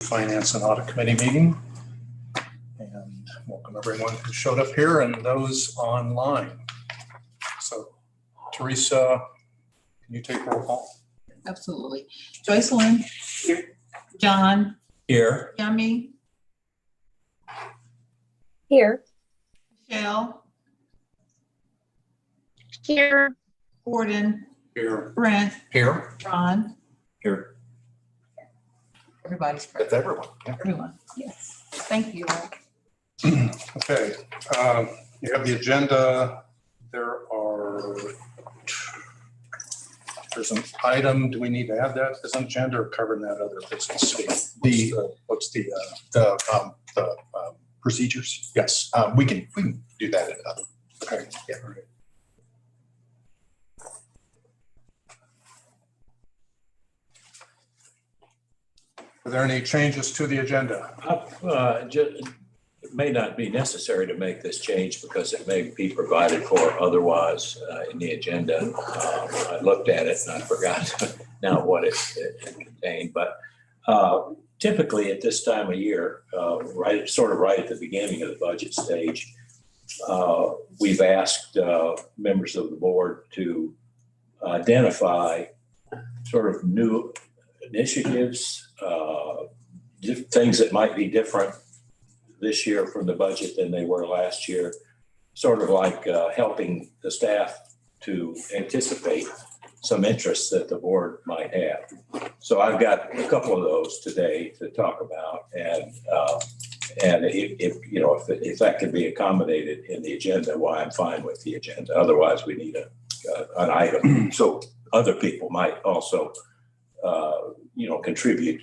Finance and Audit Committee meeting. And welcome everyone who showed up here and those online. So Teresa, can you take roll call? Absolutely. Joycelyn. Here. John. Here. Yummy. Here. Michelle. Here. Gordon. Here. Brent. Here. Ron. Here. Everybody's present. That's everyone. Everyone. Yes. Thank you. Okay. You have the agenda. There's an item. Do we need to add that as an agenda or covering that other business? What's the Procedures. yes. We can do that in another. Okay. Yeah. All right. Are there any changes to the agenda? It may not be necessary to make this change because it may be provided for otherwise in the agenda. I looked at it and I forgot now what it contained, but typically at this time of year, right at the beginning of the budget stage, we've asked members of the board to identify sort of new initiatives, things that might be different this year from the budget than they were last year, sort of like helping the staff to anticipate some interests that the board might have. So I've got a couple of those today to talk about, and if that can be accommodated in the agenda, why I'm fine with the agenda. Otherwise, we need an item so other people might also contribute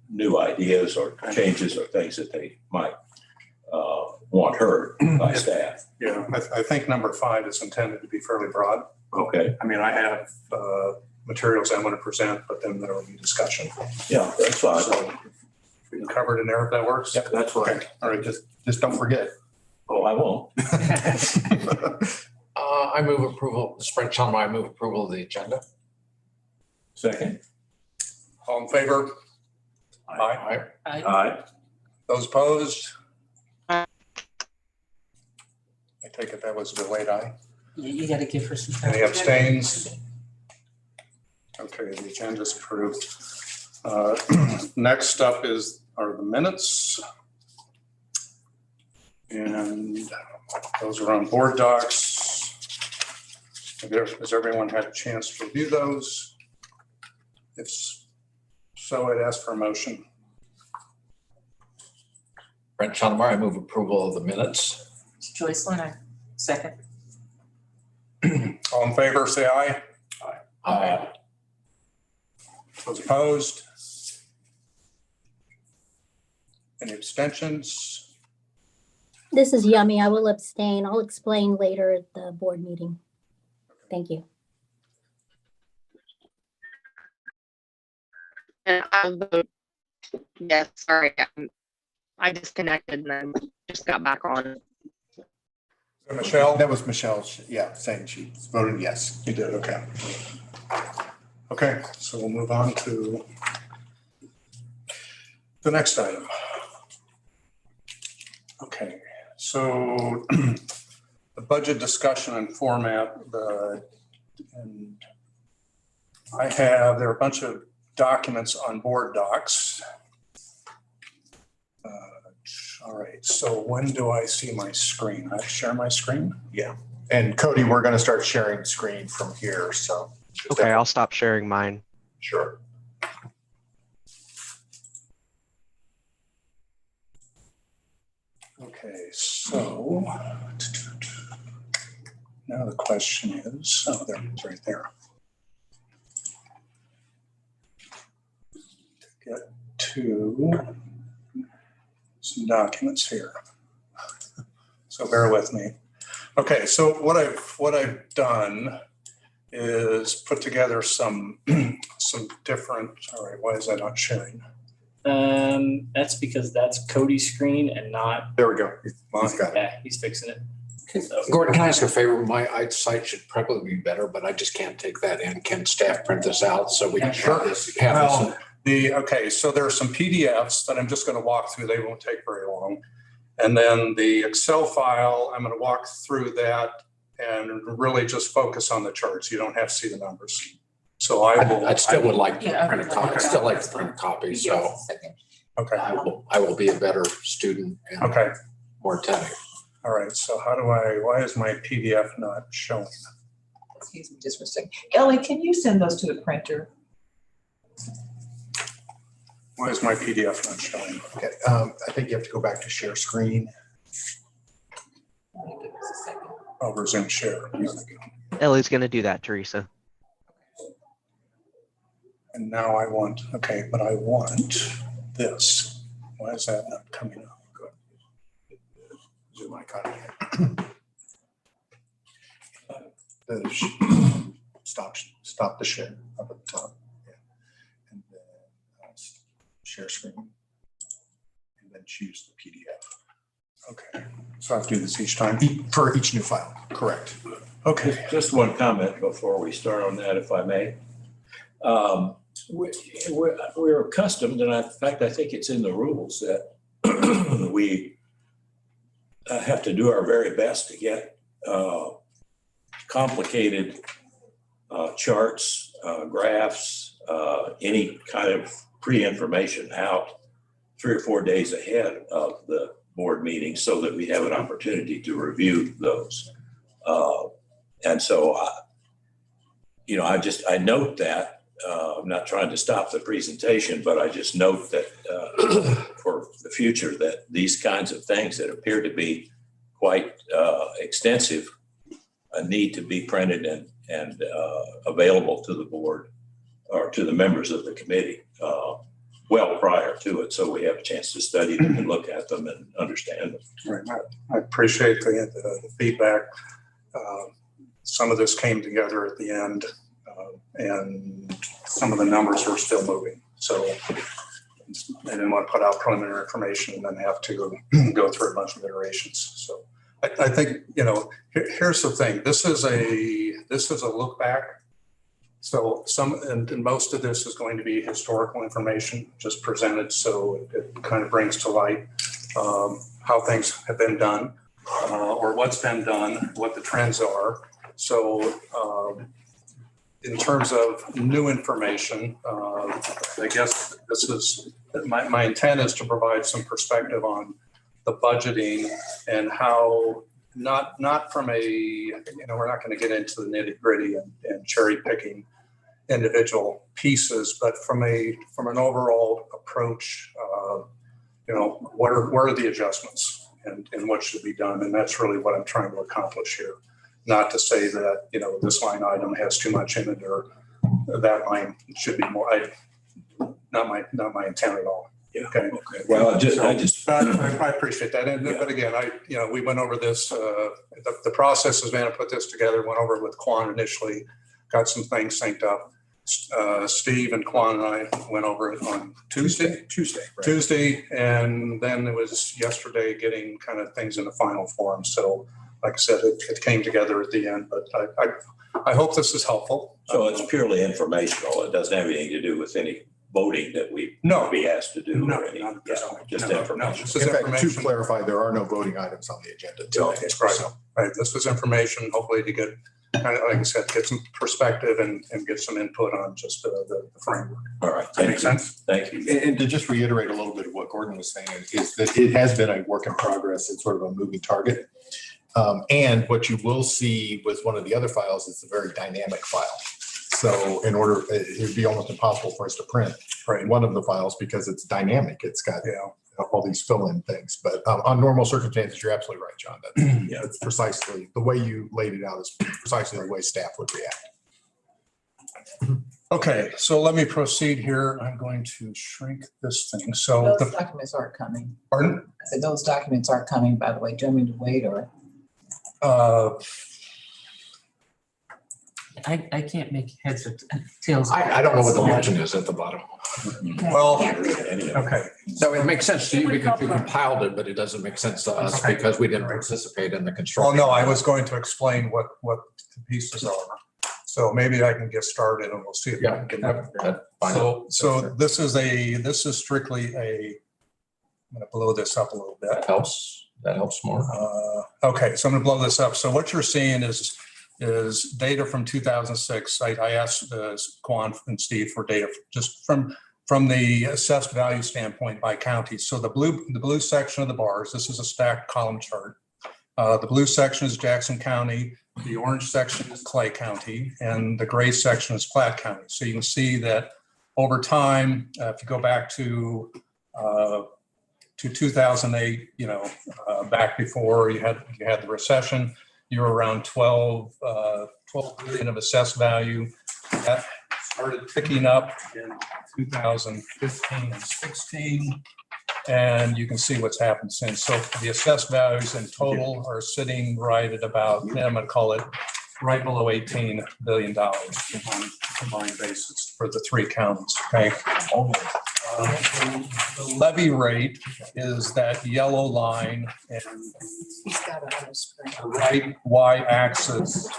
new ideas or changes or things that they might want heard by staff. Yeah, I think number 5 is intended to be fairly broad. Okay. I mean, I have materials I want to present, but then there will be discussion. Yeah, that's fine. So if we can cover it in there if that works. Yep, that's fine. Okay. All right, just don't forget. Oh, I won't. I move approval. Sprint Channel, I move approval of the agenda. Second. All in favor? Aye. Aye. Those opposed? I take it that was a delayed aye. You got to give her some time. Any abstains? Okay, the agenda's approved. Next up are the minutes. And those are on board docs. Has everyone had a chance to review those? If so, I'd ask for a motion. Brent Channel, I move approval of the minutes. Joycelyn, I second. All in favor, say aye. Aye. Those opposed? Any abstentions? This is Yummy. I will abstain. I'll explain later at the board meeting. Thank you. And I'll vote yes. Sorry, I disconnected and then just got back on. Michelle? That was Michelle's, saying she voted yes. You did, okay. Okay, so we'll move on to the next item. Okay, so the budget discussion and format, and there are a bunch of documents on board docs. All right, so when do I see my screen? I share my screen? Yeah. And Cody, we're going to start sharing screen from here. So. Okay, I'll stop sharing mine. Sure. Okay, so now the question is, there it is right there. Get to some documents here. So bear with me. Okay, so what I've done is put together some different, all right, why is that not sharing? That's because that's Cody's screen and not. There we go. He's got it. Yeah, he's fixing it. So, Gordon, can I ask a favor? My eyesight should probably be better, but I just can't take that in. Can staff print this out so we can Sure. have this? Okay, so there are some PDFs that I'm just going to walk through. They won't take very long. And then the Excel file, I'm going to walk through that and really just focus on the charts. You don't have to see the numbers. So I still would like to Yeah, I print a would copy. like I still like to print a copy, so Yes, second. Okay, I will be a better student and okay. more attentive. All right, so why is my PDF not showing? Excuse me just for a second. Ellie, can you send those to the printer? Why is my PDF not showing? Okay, I think you have to go back to share screen. Give us a second. Oh, resume share. Ellie's gonna do that, Teresa. And now I want, okay, but I want this. Why is that not coming up? Good. Zoom icon. Stop the share up at the top. Yeah. And then share screen. And then choose the PDF. Okay, so I have to do this each time? For each new file, correct. Okay. Just one comment before we start on that, if I may. We're accustomed, and in fact, I think it's in the rules that we have to do our very best to get complicated charts, graphs, any kind of pre-information out 3 or 4 days ahead of the board meeting so that we have an opportunity to review those. And so, I note that. I'm not trying to stop the presentation, but I just note that for the future that these kinds of things that appear to be quite extensive need to be printed and available to the board or to the members of the committee well prior to it, so we have a chance to study them and look at them and understand them. Right. I appreciate the feedback. Some of this came together at the end, and some of the numbers are still moving. So I didn't want to put out preliminary information and then have to go through a bunch of iterations. So I think, here's the thing. This is a look back. So and most of this is going to be historical information just presented. So it kind of brings to light how things have been done or what's been done, what the trends are. So in terms of new information, I guess this is, my intent is to provide some perspective on the budgeting and how, not from a, we're not going to get into the nitty gritty and cherry picking individual pieces, but from an overall approach, what are the adjustments and what should be done? And that's really what I'm trying to accomplish here. Not to say that, this line item has too much in it or that line should be more, not my intent at all. Yeah. Okay. Well, I appreciate that. But again, we went over this, the process has been to put this together, went over it with Quan initially, got some things synced up. Steve and Quan and I went over it on Tuesday, and then it was yesterday getting kind of things in the final form. So like I said, it came together at the end, but I hope this is helpful. So it's purely informational. It doesn't have anything to do with any voting that we be asked to do. No, or any, not just no, information. This is In fact, to information. clarify, there are no voting items on the agenda today. That's right. Right. This is information, hopefully to get kind of, like I said, get some perspective and get some input on just the framework. All right. Does that make sense? Thank you. And to just reiterate a little bit of what Gordon was saying is that it has been a work in progress. It's sort of a moving target. And what you will see with one of the other files is a very dynamic file. So it would be almost impossible for us to print one of the files because it's dynamic. It's got all these fill-in things. But on normal circumstances, you're absolutely right, John. That's precisely the way you laid it out is precisely the way staff would react. Okay, so let me proceed here. I'm going to shrink this thing. So Those documents aren't coming. pardon? I said those documents aren't coming, by the way. Do you want me to wait or? I can't make heads or tails. I don't know what the legend is at the bottom. Well, Anyway. okay. So it makes sense to you because you compiled it, but it doesn't make sense to us Okay. because we didn't participate in the Well, construction. no, I was going to explain what the pieces are. So maybe I can get started and we'll see if I Yeah, can get that's fine. So this is strictly I'm gonna blow this up a little bit. That helps more. Okay, so I'm gonna blow this up. So what you're seeing is data from 2006. I asked Quan and Steve for data just from the assessed value standpoint by county. So the blue section of the bars, this is a stacked column chart. The blue section is Jackson County, the orange section is Clay County, and the gray section is Platte County. So you can see that over time, if you go back to 2008, back before you had the recession, you were around 12 billion of assessed value. That started picking up in 2015 and 16. And you can see what's happened since. So the assessed values in total are sitting right at about, I'm going to call it right below $18 billion on a combined basis for the three counties. Okay. The levy rate is that yellow line, and He's got it on his screen. the right y-axis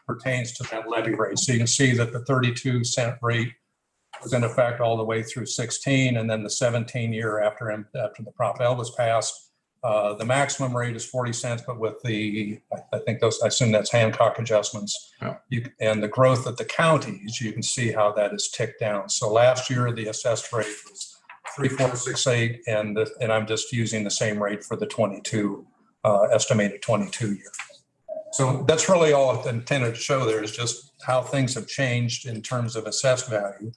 pertains to that levy rate. So you can see that the 32-cent rate was in effect all the way through 16, and then the 17 year after the Prop L was passed. The maximum rate is 40 cents, but with I assume that's Hancock adjustments. Yeah. And the growth of the counties, you can see how that is ticked down. So last year, the assessed rate was 3,468, and I'm just using the same rate for the estimated 22 year. So that's really all it's intended to show there is just how things have changed in terms of assessed value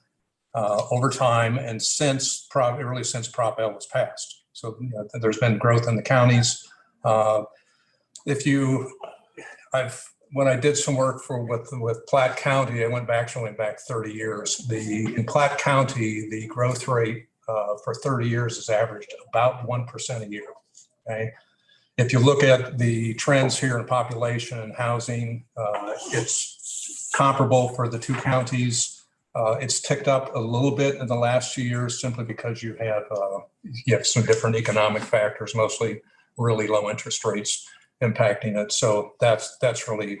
over time and since Prop L was passed. So there's been growth in the counties. When I did some work with Platte County, I went back 30 years. In Platte County, the growth rate for 30 years has averaged about 1% a year. Okay. If you look at the trends here in population and housing, it's comparable for the two counties. It's ticked up a little bit in the last few years simply because you have some different economic factors, mostly really low interest rates impacting it. So that's really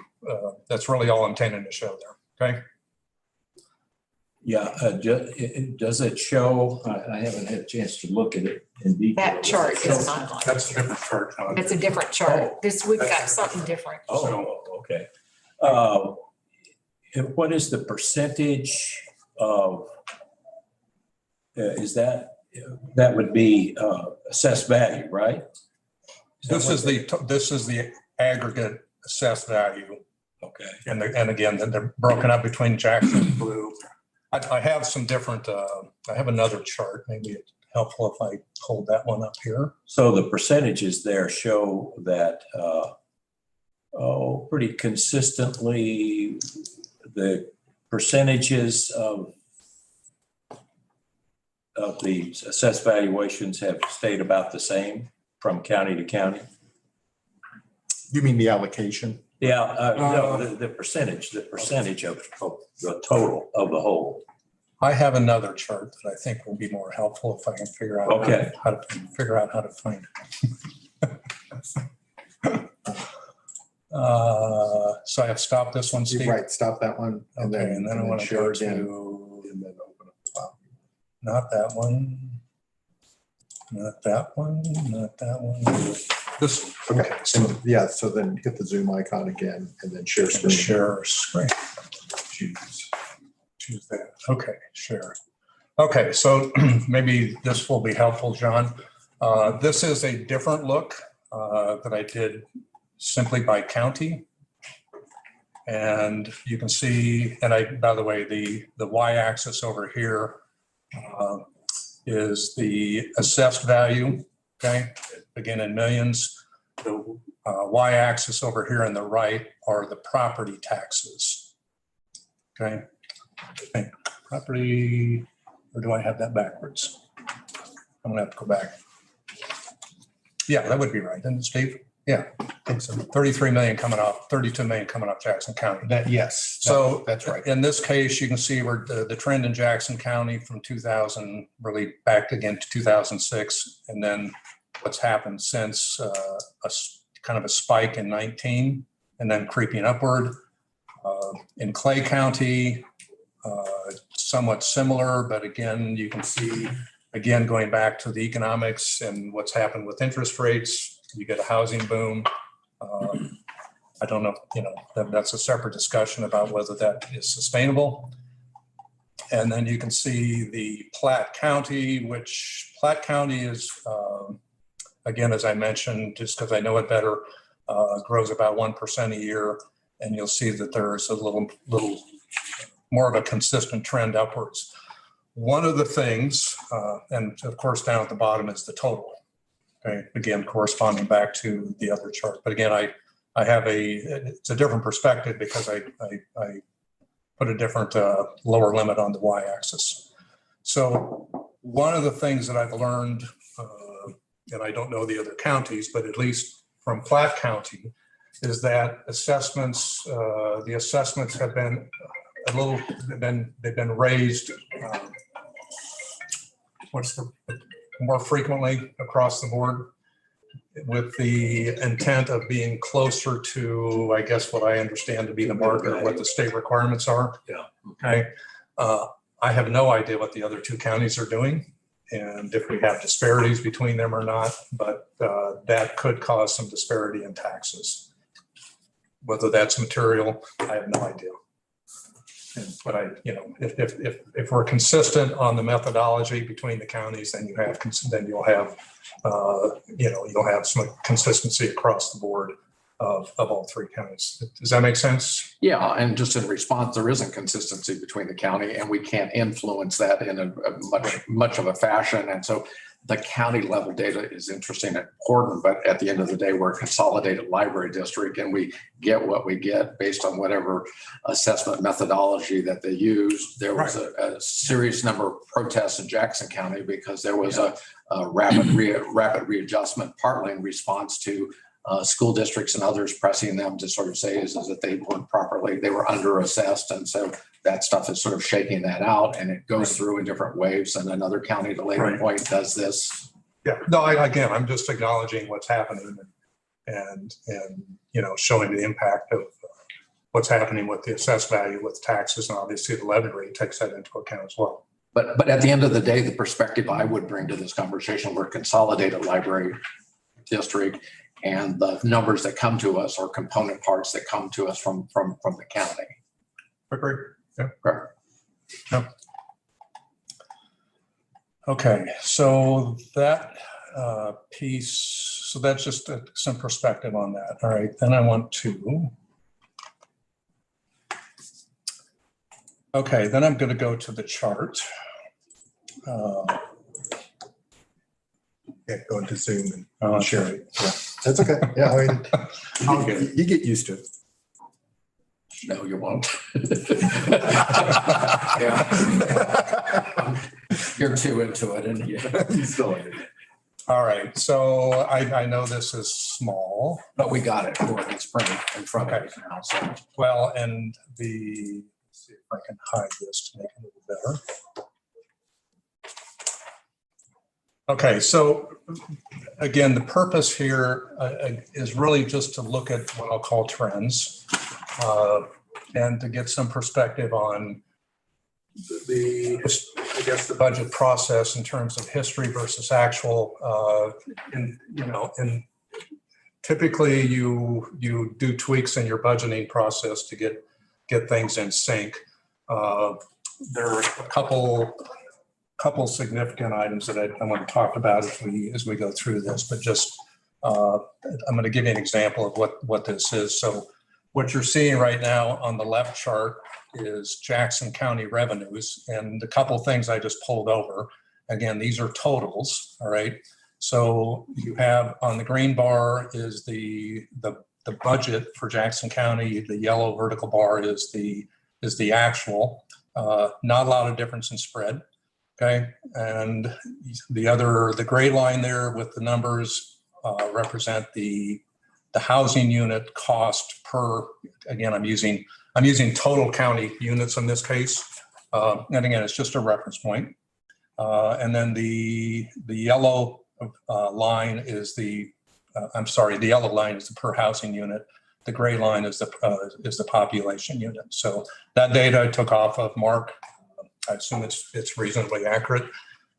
all I'm intending to show there. Okay. Yeah, does it show, I haven't had a chance to look at it in detail. That chart is not on. That's a different chart. It's a different chart. We've got something different. Oh, okay. And what is the percentage of, that would be assessed value, right? This is the aggregate assessed value. Okay. And again, they're broken up between Jackson and Blue. I have some different, I have another chart. Maybe it's helpful if I hold that one up here. So the percentages there show that, pretty consistently, the percentages of the assessed valuations have stayed about the same from county to county. You mean the allocation? Yeah, no, the percentage of the total of the whole. I have another chart that I think will be more helpful if I can figure out Okay. how to find it. So I have stopped this one, Steve. Right, stop that one. Okay, and then I want to share go again, to and then open up the file. not that one, not that one, not that one. This one. Okay, so yeah, so then hit the Zoom icon again and then share screen. Share screen. Choose that. Okay, share. Okay, so maybe this will be helpful, John. This is a different look that I did simply by county. And you can see, and by the way, the y-axis over here is the assessed value, okay? Again, in millions. The y-axis over here on the right are the property taxes, okay? Property, or do I have that backwards? I'm gonna have to go back. Yeah, that would be right, isn't it, Steve? Yeah, I think so. 33 million coming off, 32 million coming off Jackson County. Yes, So that's right. In this case, you can see where the trend in Jackson County from 2000 really back again to 2006, and then what's happened since kind of a spike in 19, and then creeping upward. In Clay County, somewhat similar, but again, you can see, again, going back to the economics and what's happened with interest rates, you get a housing boom. I don't know, that's a separate discussion about whether that is sustainable. And then you can see the Platte County, which Platte County is, again, as I mentioned, just because I know it better, grows about 1% a year. And you'll see that there's a little more of a consistent trend upwards. One of the things, and of course, down at the bottom is the total. Okay, again, corresponding back to the other chart. But again, I have it's a different perspective because I put a different lower limit on the y-axis. So one of the things that I've learned, and I don't know the other counties, but at least from Platte County, is that assessments, the assessments have been they've been raised. More frequently across the board, with the intent of being closer to, I guess, what I understand to be the market, what the state requirements are. Yeah. Okay. I have no idea what the other two counties are doing and if we have disparities between them or not, but that could cause some disparity in taxes. Whether that's material, I have no idea. But if we're consistent on the methodology between the counties, then you'll have some consistency across the board of all three counties. Does that make sense? Yeah, and just in response, there isn't consistency between the county, and we can't influence that in a much of a fashion. And so the county level data is interesting and important, but at the end of the day, we're a consolidated library district, and we get what we get based on whatever assessment methodology that they use. There was a serious number of protests in Jackson County because there was a rapid readjustment, partly in response to school districts and others pressing them to sort of say is that they weren't properly, they were under assessed. And so that stuff is sort of shaking that out, and it goes through in different waves. And another county at a later point does this. Yeah, no, again, I'm just acknowledging what's happening and showing the impact of what's happening with the assessed value with taxes, and obviously the levy rate takes that into account as well. But at the end of the day, the perspective I would bring to this conversation, we're a consolidated library district, and the numbers that come to us are component parts that come to us from the county. Agree. Yeah. Right. Yep. Okay, so that piece, so that's just some perspective on that. All right, then I want to. Okay, then I'm going to go to the chart. Yeah, go into Zoom I'll and share share it. it. Yeah, that's okay. Yeah, I mean, you get used to it. No, you won't. Yeah. You're too into it, and You still like it. All right, so I know this is small. but we got it. It's printed in front of us now. So Well, and let's see if I can hide this to make it a little better. Okay, so again, the purpose here is really just to look at what I'll call trends and to get some perspective on the budget process in terms of history versus actual. And typically you do tweaks in your budgeting process to get things in sync. There are a couple significant items that I want to talk about as we go through this, but just I'm going to give you an example of what this is. So what you're seeing right now on the left chart is Jackson County revenues, and a couple things I just pulled over. Again, these are totals, all right? So you have on the green bar is the budget for Jackson County. The yellow vertical bar is the actual. Not a lot of difference in spread. Okay, and the gray line there with the numbers represent the housing unit cost per. Again, I'm using total county units in this case, and again, it's just a reference point. And then the yellow line is the yellow line is the per housing unit. the gray line is the population unit. So that data I took off of Mark. I assume it's reasonably accurate,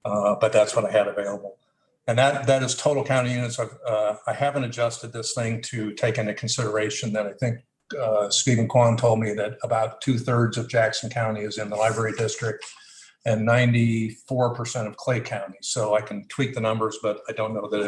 but that's what I had available. And that is total county units. I haven't adjusted this thing to take into consideration that I think Stephen Kwan told me that about 2/3 of Jackson County is in the library district and 94% of Clay County. So I can tweak the numbers, but I don't know that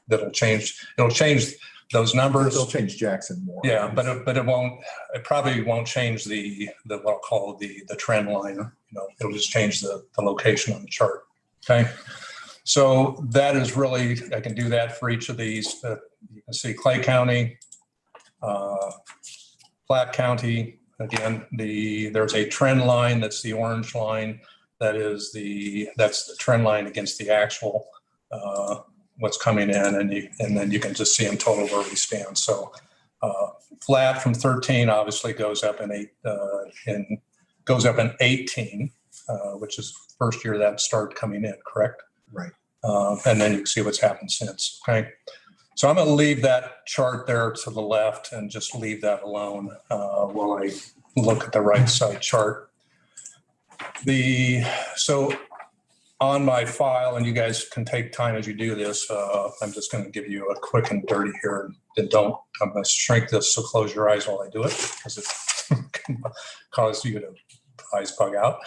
it'll change. It'll change those numbers. It'll change Jackson more. Yeah, but it won't. It probably won't change the what I'll call the trend line. You know, it'll just change the location on the chart. Okay. So that is really, I can do that for each of these. You can see Clay County, Platte County. Again, there's a trend line. That's the orange line. That's the trend line against the actual what's coming in, and then you can just see in total where we stand. So flat from 13 obviously goes up in 18, which is first year that started coming in, correct? Right. And then you can see what's happened since. Okay. So I'm going to leave that chart there to the left and just leave that alone while I look at the right side chart. So on my file, and you guys can take time as you do this, I'm just going to give you a quick and dirty here. And I'm going to shrink this, so close your eyes while I do it, because it can cause you to eyes bug out.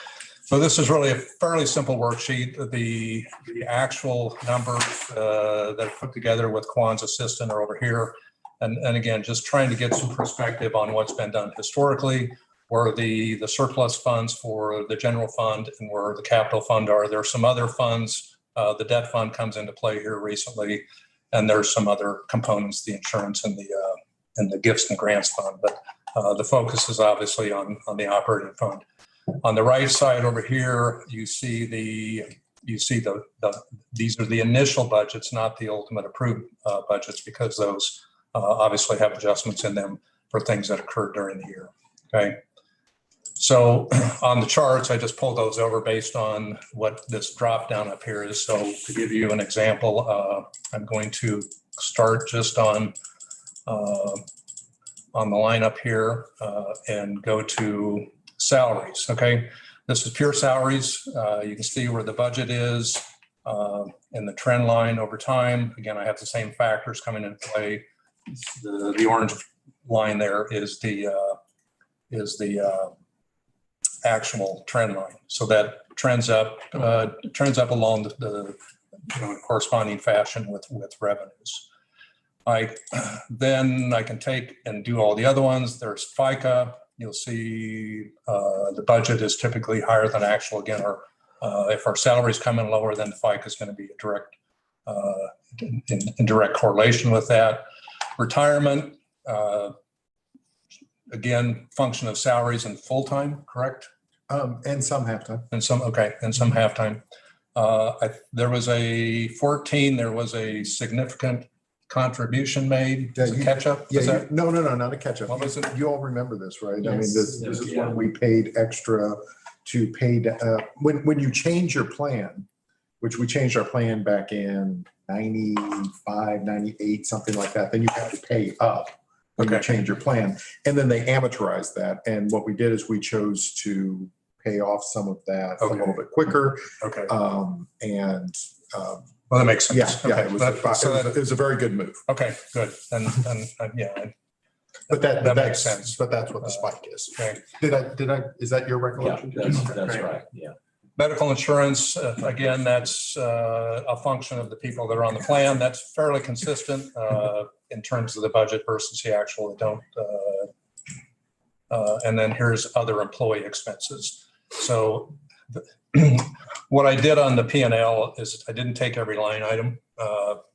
So this is really a fairly simple worksheet. The actual numbers that are put together with Kwan's assistant are over here. And again, just trying to get some perspective on what's been done historically, where the surplus funds for the general fund and where the capital fund are. There are some other funds. The debt fund comes into play here recently, and there's some other components, the insurance and the gifts and grants fund. But the focus is obviously on the operating fund. On the right side over here, you see these are the initial budgets, not the ultimate approved budgets, because those obviously have adjustments in them for things that occurred during the year. Okay. So on the charts, I just pulled those over based on what this drop down up here is. So to give you an example, I'm going to start just on the line up here and go to salaries. Okay, this is pure salaries. You can see where the budget is in the trend line over time. Again, I have the same factors coming into play. The orange line there is the actual trend line. So that trends up along the corresponding fashion with revenues. Then I can take and do all the other ones. There's FICA. You'll see the budget is typically higher than actual. Again, if our salaries come in lower, then FICA is going to be a direct in direct correlation with that. Retirement, again, function of salaries and full-time, correct? And some halftime. And some halftime. There was a 14. There was a significant contribution made as a catch-up? Yeah, no, not a catch-up. What was it? You all remember this, right? Yes. I mean, this is when we paid extra to pay, when you change your plan, which we changed our plan back in 95, 98, something like that, then you have to pay up when you change your plan. And then they amortized that. And what we did is we chose to pay off some of that a little bit quicker. Okay. Well, that makes sense. Yeah, Okay. it was a very good move. Okay, good. And yeah. But that makes sense. But that's what the spike is. Okay. Is that your Yeah, recollection? that's right. Yeah. Medical insurance, again, that's a function of the people that are on the plan. That's fairly consistent in terms of the budget versus the actual. And then here's other employee expenses. So what I did on the P&L is I didn't take every line item.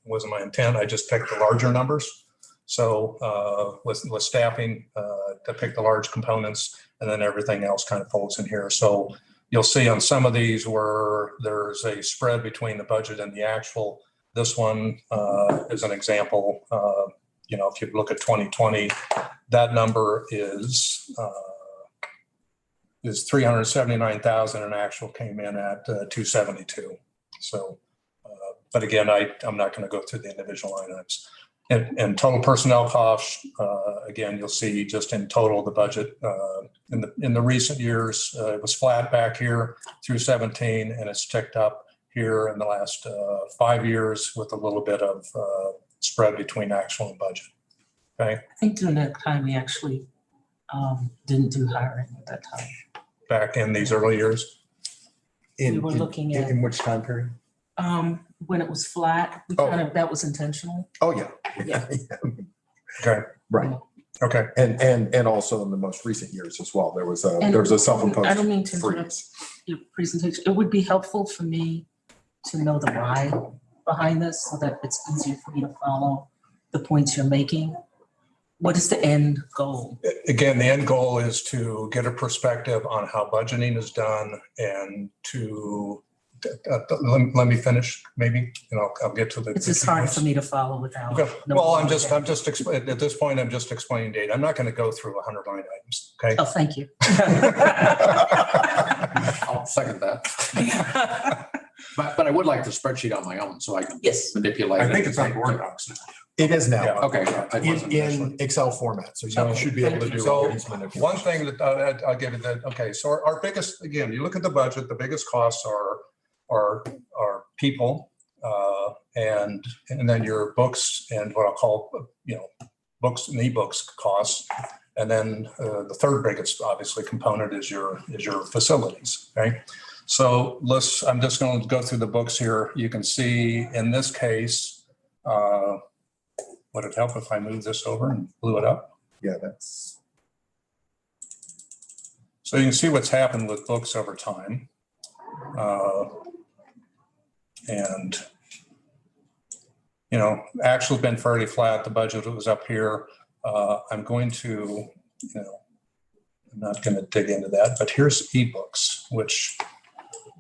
Wasn't my intent. I just picked the larger numbers. So with staffing to pick the large components, and then everything else kind of folds in here. So you'll see on some of these where there's a spread between the budget and the actual. This one is an example. If you look at 2020, that number is 379,000 and actual came in at 272. So, but again, I'm not going to go through the individual line items. And total personnel costs, again, you'll see just in total, the budget in the recent years, it was flat back here through 17, and it's ticked up here in the last 5 years with a little bit of spread between actual and budget. Okay, I think during that time, we actually didn't do hiring at that time. back in these early years. We were looking at, In which time period? when it was flat, we Oh. kind of, that was intentional. Oh, yeah. Yeah. Okay, Right. okay. And also in the most recent years as well, there was a And self-imposed I don't mean to interrupt freeze. your presentation. It would be helpful for me to know the why behind this so that it's easier for me to follow the points you're making. What is the end goal? Again, the end goal is to get a perspective on how budgeting is done and to, let me finish maybe, and I'll get to the. It's just hard for me to follow without. Okay. knowing Well, what at this point, I'm just explaining data. I'm not going to go through 100 line items, okay? Oh, thank you. I'll second that. But I would like the spreadsheet on my own so I can Yes. manipulate it. I think it's on Board Docs now. It is now. Yeah. Okay. I wasn't In Excel format, so you should be able to do. So all these manipulations. one thing that I'll give you that, okay, so our biggest, again, you look at the budget, the biggest costs are people, and then your books and what I'll call, books and ebooks costs. And then the third biggest, obviously, component is your facilities, okay? So I'm just going to go through the books here. You can see in this case, would it help if I move this over and blew it up? Yeah, that's. So you can see what's happened with books over time. And, actual's been fairly flat. The budget was up here. I'm going to, I'm not going to dig into that, but here's ebooks, which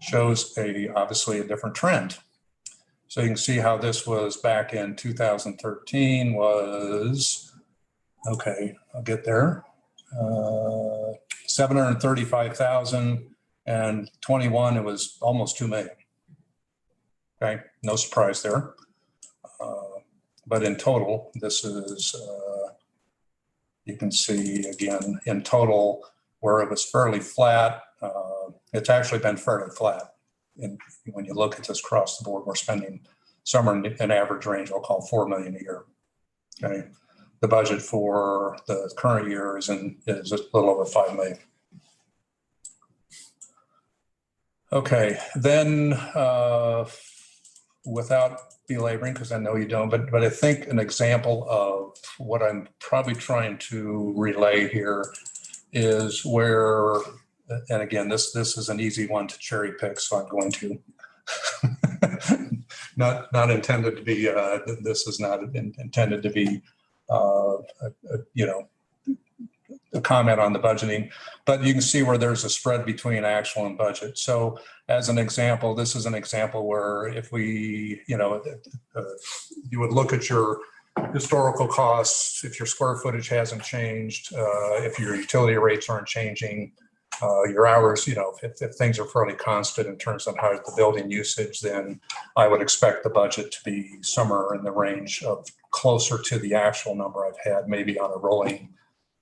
shows obviously a different trend. So you can see how this was back in 2013 was, okay, I'll get there. 735,000 and 21, it was almost 2 million. Okay, no surprise there. But in total, this is, you can see again, in total, where it was fairly flat, it's actually been fairly flat. And when you look at this across the board, we're spending somewhere in an average range, I'll call 4 million a year. Okay, the budget for the current year is a little over 5 million. Okay, then without belaboring, because I know you don't, but I think an example of what I'm probably trying to relay here is where, and again, this is an easy one to cherry pick, so I'm going to. not intended to be, this is not intended to be, a comment on the budgeting, but you can see where there's a spread between actual and budget. So as an example, this is an example where if we, you would look at your historical costs, if your square footage hasn't changed, if your utility rates aren't changing, your hours, if things are fairly constant in terms of how the building usage, then I would expect the budget to be somewhere in the range of closer to the actual number I've had, maybe on a rolling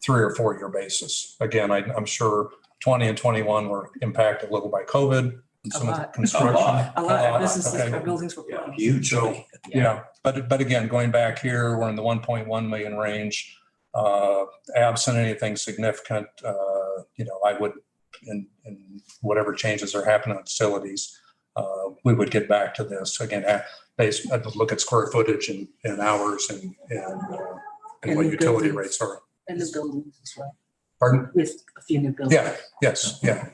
3 or 4 year basis. Again, I'm sure 20 and 21 were impacted a little by COVID and some of the construction. A lot of businesses, Okay. our buildings were. Huge. So, yeah, but again, going back here, we're in the 1.1 million range. Absent anything significant, I would, in whatever changes are happening on facilities, we would get back to this. Again, I'd look at square footage and hours and what utility rates are. And the buildings as well, Pardon? with a few new buildings. Yeah, yes, yeah.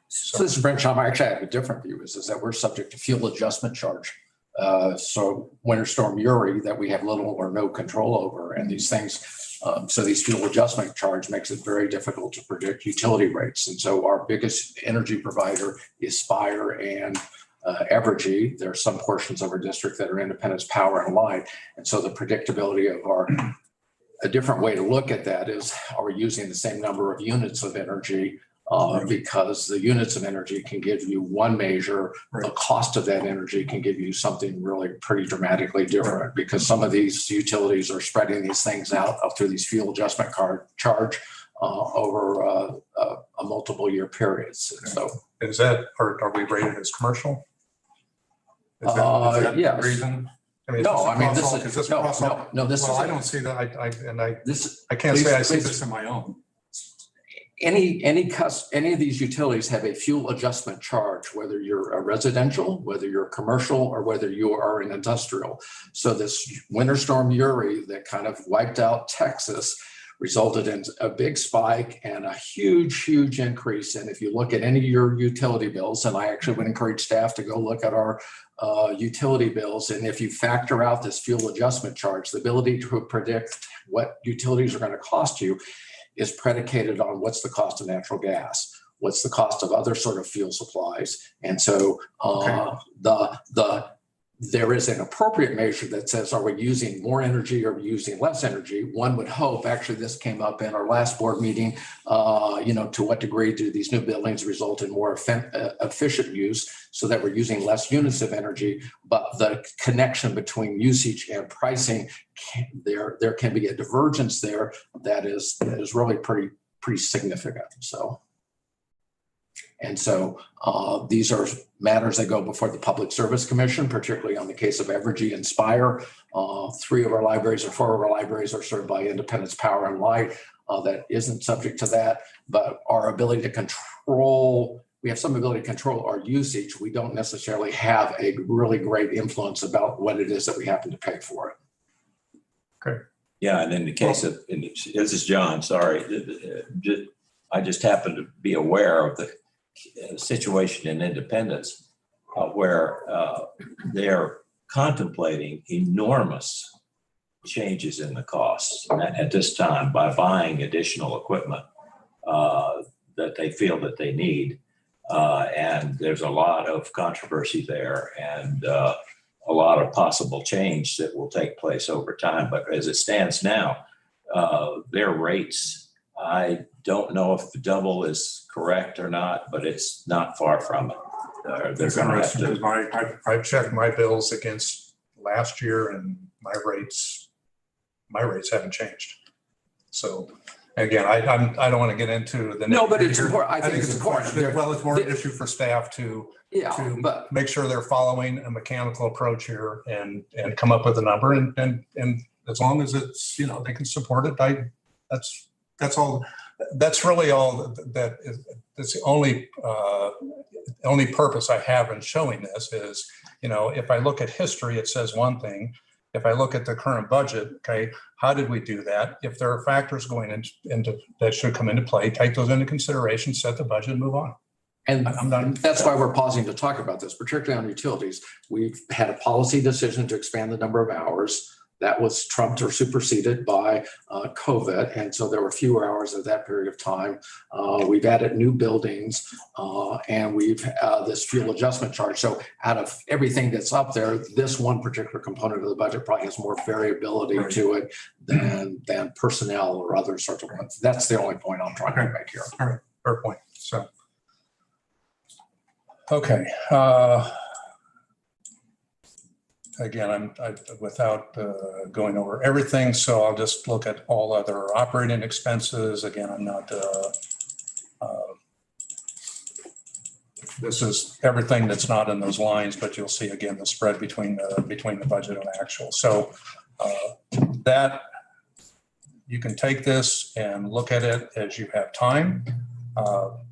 So this is Brent Schaum. I actually have a different view is that we're subject to fuel adjustment charge. So Winter Storm Uri that we have little or no control over and these things. So these fuel adjustment charge makes it very difficult to predict utility rates. And so our biggest energy provider is Spire and Evergy. There are some portions of our district that are Independence Power and Light. And so the predictability of a different way to look at that is, are we using the same number of units of energy because the units of energy can give you one measure. The cost of that energy can give you something really pretty dramatically different, because some of these utilities are spreading these things out up through these fuel adjustment charge over a multiple year periods. So Is that, or are we rated as commercial? Is that the yes. reason? I mean, No, I mean, this is this no, cross off? no, this Well, is I don't see that. I can't please- say I see please- this in my own. any of these utilities have a fuel adjustment charge, whether you're a residential, whether you're commercial, or whether you are an industrial. So this winter storm Uri that kind of wiped out Texas resulted in a big spike and a huge increase. And if you look at any of your utility bills, and I actually would encourage staff to go look at our utility bills, and if you factor out this fuel adjustment charge, the ability to predict what utilities are going to cost you is predicated on what's the cost of natural gas, what's the cost of other sort of fuel supplies. And so there is an appropriate measure that says, are we using more energy or using less energy? One would hope, actually this came up in our last board meeting, to what degree do these new buildings result in more efficient use so that we're using less units of energy, but the connection between usage and pricing, there can be a divergence there that is really pretty significant. And so these are matters that go before the Public Service Commission, particularly on the case of Evergy and Spire. 3 of our libraries or 4 of our libraries are served by Independence Power and Light. That isn't subject to that, but our ability to control, we have some ability to control our usage. We don't necessarily have a really great influence about what it is that we happen to pay for it. Okay. Yeah, and in the case of, this is John, sorry. I just happen to be aware of the situation in Independence where they're contemplating enormous changes in the costs at this time by buying additional equipment that they feel that they need. And there's a lot of controversy there and a lot of possible change that will take place over time. But as it stands now, their rates, I don't know if the double is correct or not, but it's not far from it. They're going to have to. I've checked my bills against last year, and my rates haven't changed. So again, I don't want to get into the. No, but it's important. I think it's important. Well, it's more an issue for staff to make sure they're following a mechanical approach here and come up with a number. And as long as it's, they can support it, that's all. That's really all that is. That's the only purpose I have in showing this is, if I look at history, it says one thing. If I look at the current budget, okay, how did we do that? If there are factors going into that should come into play, take those into consideration, set the budget, and move on. And that's why we're pausing to talk about this, particularly on utilities. We've had a policy decision to expand the number of hours. That was trumped or superseded by COVID. And so there were fewer hours at that period of time. We've added new buildings and we've this fuel adjustment charge. So out of everything that's up there, this one particular component of the budget probably has more variability to it than personnel or other sorts of ones. That's the only point I'm trying to make here. All right, fair point. So, okay. Again, I'm without going over everything, so I'll just look at all other operating expenses. Again, I'm not. This is everything that's not in those lines, but you'll see again the spread between the budget and actual. So that you can take this and look at it as you have time.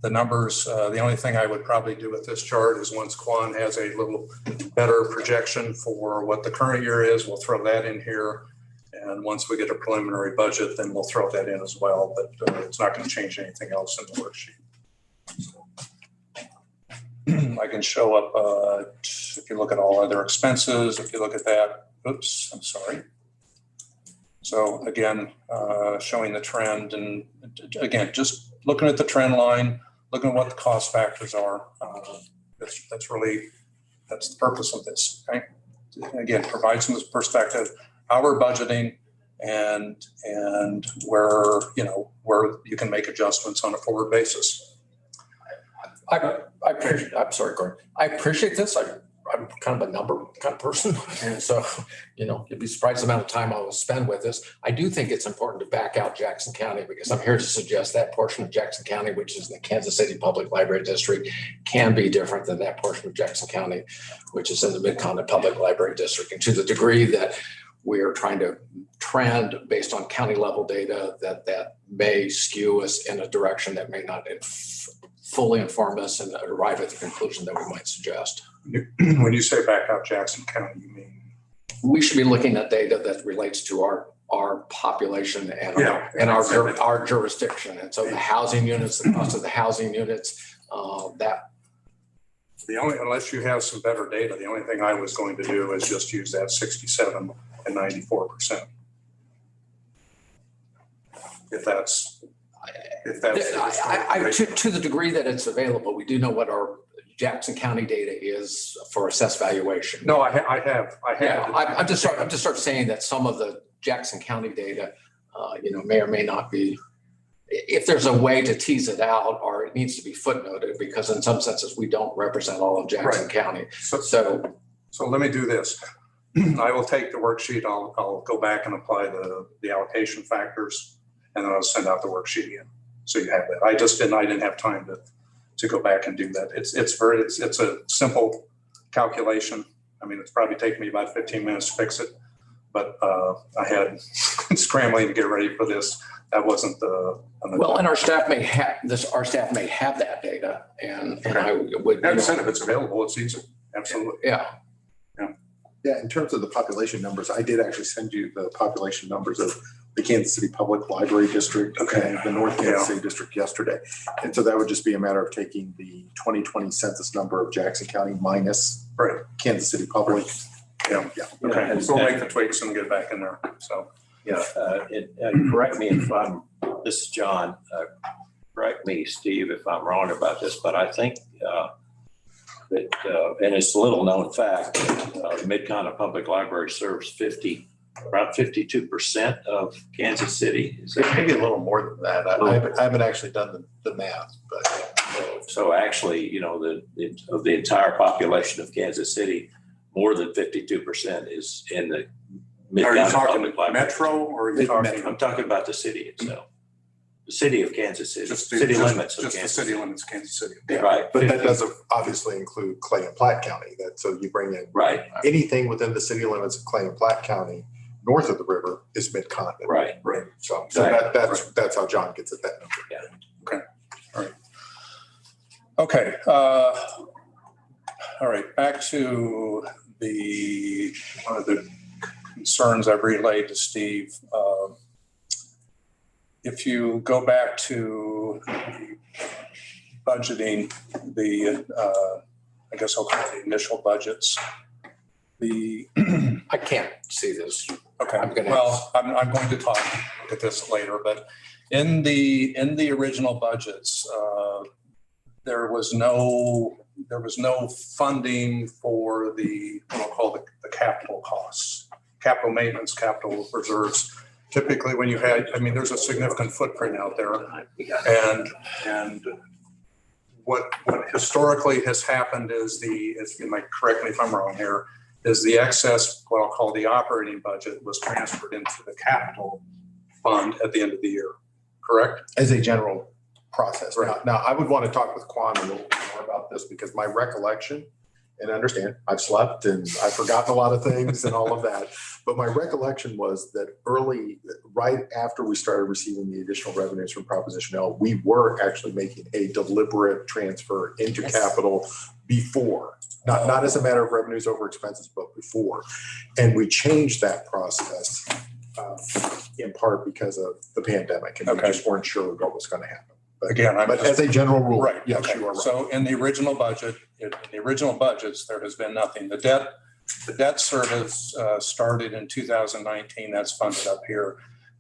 The numbers, the only thing I would probably do with this chart is once Quan has a little better projection for what the current year is, we'll throw that in here. And once we get a preliminary budget, then we'll throw that in as well, but it's not going to change anything else in the worksheet. So, I can show up, if you look at all other expenses, if you look at that, oops, I'm sorry. So again, showing the trend and again, just looking at the trend line, looking at what the cost factors are. That's the purpose of this. Okay. Again, provide some perspective, how we're budgeting and where you can make adjustments on a forward basis. I'm sorry, Gordon. I appreciate this. I'm kind of a number kind of person. And so, you'd be surprised the amount of time I will spend with this. I do think it's important to back out Jackson County because I'm here to suggest that portion of Jackson County, which is the Kansas City Public Library District, can be different than that portion of Jackson County, which is in the Mid-Continent Public Library District. And to the degree that we are trying to trend based on county level data, that may skew us in a direction that may not fully inform us and arrive at the conclusion that we might suggest. When you say back out Jackson County, you mean? We should be looking at data that relates to our population and our jurisdiction. And so the housing units, the cost of the housing units, Unless you have some better data, the only thing I was going to do is just use that 67 and 94%. If that's to the degree that it's available, we do know what our Jackson County data is for assessed valuation. No, I have. Yeah, I'm just start saying that some of the Jackson County data, may or may not be. If there's a way to tease it out, or it needs to be footnoted, because in some senses we don't represent all of Jackson County. So let me do this. I will take the worksheet. I'll go back and apply the allocation factors, and then I'll send out the worksheet again. So you have that. I didn't have time to go back and do that. It's a simple calculation. I mean, it's probably taken me about 15 minutes to fix it, but I had scrambling to get ready for this. That wasn't and our staff may have this. Our staff may have that data, and I would. If it's available, it's easy. Absolutely. Yeah. Yeah, in terms of the population numbers, I did actually send you the population numbers of the Kansas City Public Library District and the North Kansas City District yesterday. And so that would just be a matter of taking the 2020 census number of Jackson County minus Kansas City Public. Yeah. Okay. So we'll make the tweaks and get back in there. So. Yeah, correct me if this is John, correct me, Steve, if I'm wrong about this, but I think that, and it's a little known fact, the Mid-Continent Public Library serves around 52% of Kansas City. Is that maybe a little more than that? I haven't actually done the math, but. So actually, of the entire population of Kansas City, more than 52% is in the Are you talking metro or are you talking? I'm talking about the city itself. The city of Kansas City. Just the city limits of Kansas City. Yeah, right. But that does obviously include Clay and Platte County. So you bring in anything within the city limits of Clay and Platte County, north of the river, is Mid-Continent. Right. So that's how John gets at that number. Yeah. Okay. All right. Okay. All right. Back to one of the concerns I've relayed to Steve. If you go back to the budgeting, I guess I'll call it the initial budgets. I can't see this. Okay. I'm going to look at this later, but in the original budgets, there was no funding for what I'll call the capital costs. Capital maintenance, capital reserves. Typically when there's a significant footprint out there. And what historically has happened is you might correct me if I'm wrong here, is the excess, what I'll call the operating budget, was transferred into the capital fund at the end of the year, correct? As a general process. Right. Now, I would want to talk with Quan a little bit more about this because my recollection, and understand I've slept and I've forgotten a lot of things and all of that. But my recollection was that right after we started receiving the additional revenues from Proposition L, we were actually making a deliberate transfer into capital before, not as a matter of revenues over expenses, but before. And we changed that process in part because of the pandemic, and we just weren't sure what was going to happen. But as a general rule, right? Yes, okay. you are right. So in the original budget, budgets, there has been nothing. The debt service started in 2019. That's funded up here.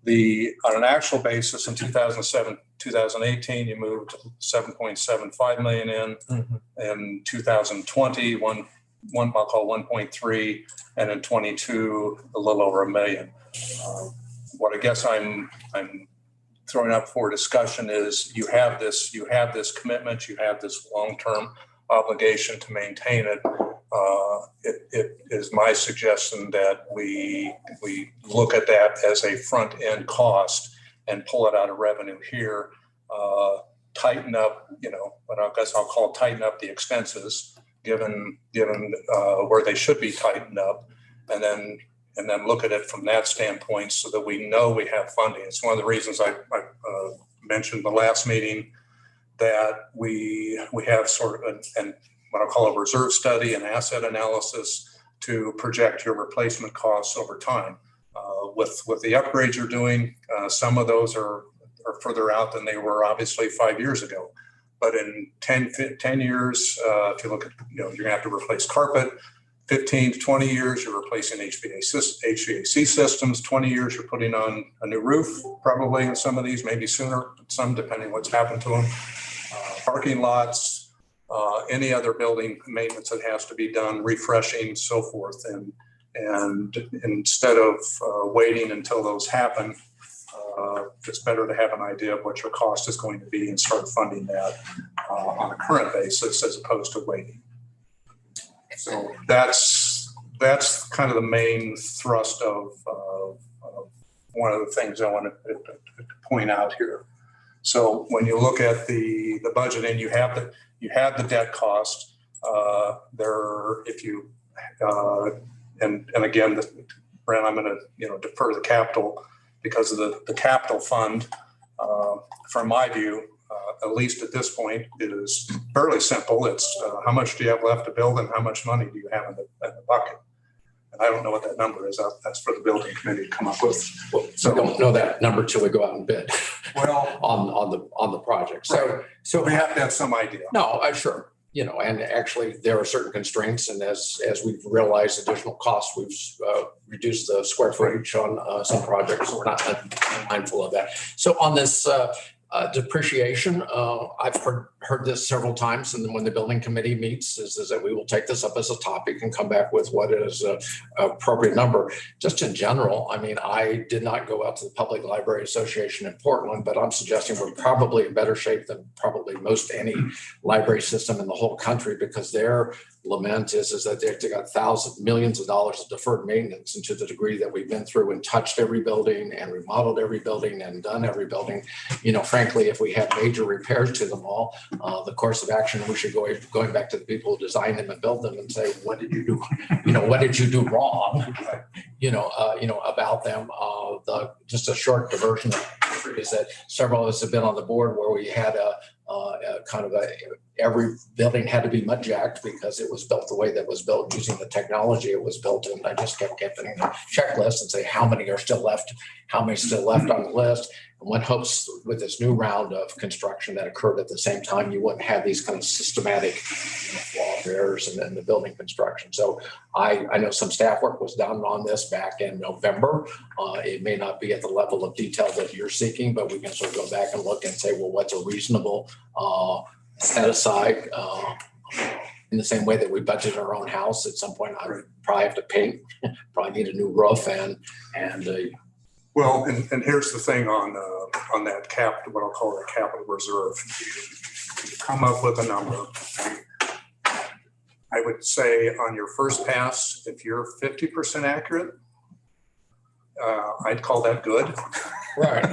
On an actual basis in 2007, 2018, you moved 7.75 million in. Mm-hmm. In 2020, I'll call 1.3, and in 22, a little over $1 million. What I guess I'm throwing up for discussion is you have this commitment, you have this long-term obligation to maintain it. It is my suggestion that we look at that as a front-end cost and pull it out of revenue here. Tighten up, what I guess I'll call tighten up the expenses, given where they should be tightened up, and then look at it from that standpoint so that we know we have funding. It's one of the reasons I mentioned in the last meeting that we have sort of an what I'll call a reserve study and asset analysis to project your replacement costs over time. With the upgrades you're doing, some of those are further out than they were obviously 5 years ago. But in 10 years, if you look at, you're gonna have to replace carpet. 15 to 20 years, you're replacing HVAC systems. 20 years, you're putting on a new roof, probably in some of these, maybe sooner, some depending what's happened to them. Parking lots, any other building maintenance that has to be done, refreshing, so forth. And instead of waiting until those happen, it's better to have an idea of what your cost is going to be and start funding that on a current basis as opposed to waiting. So that's kind of the main thrust of one of the things I want to point out here. So when you look at the budget and you have the debt cost there, if you and again, Brent, I'm going to defer the capital because of the capital fund. From my view, at least at this point, it is fairly simple. It's how much do you have left to build and how much money do you have in the bucket? And I don't know what that number is. That's for the building committee to come up with. So we don't know that number till we go out and bid. Well, on the project. So we have to have some idea. No, sure. And actually there are certain constraints, and as we've realized additional costs, we've reduced the square footage on some projects. So we're not mindful of that. So on this depreciation, I've heard this several times, and then when the building committee meets, is that we will take this up as a topic and come back with what is an appropriate number. Just in general, I mean, I did not go out to the Public Library Association in Portland, but I'm suggesting we're probably in better shape than probably most any library system in the whole country, because their lament is that they've got millions of dollars of deferred maintenance, and to the degree that we've been through and touched every building and remodeled every building and done every building, frankly, if we have major repairs to them all, the course of action, we should going back to the people who designed them and built them and say, what did you do? What did you do wrong? About them. Just a short diversion is that several of us have been on the board where we had every building had to be mud jacked because it was built the way that was built using the technology it was built. And I just kept getting a checklist and say, how many are still left? How many still left on the list? And one hopes with this new round of construction that occurred at the same time, you wouldn't have these kind of systematic flaw errors in the building construction. So I know some staff work was done on this back in November. It may not be at the level of detail that you're seeking, but we can sort of go back and look and say, well, what's a reasonable set aside in the same way that we budget our own house. At some point, I probably have to paint, probably need a new roof and well, and here's the thing on that what I'll call the capital reserve. You come up with a number. I would say on your first pass, if you're 50% accurate, I'd call that good. Right.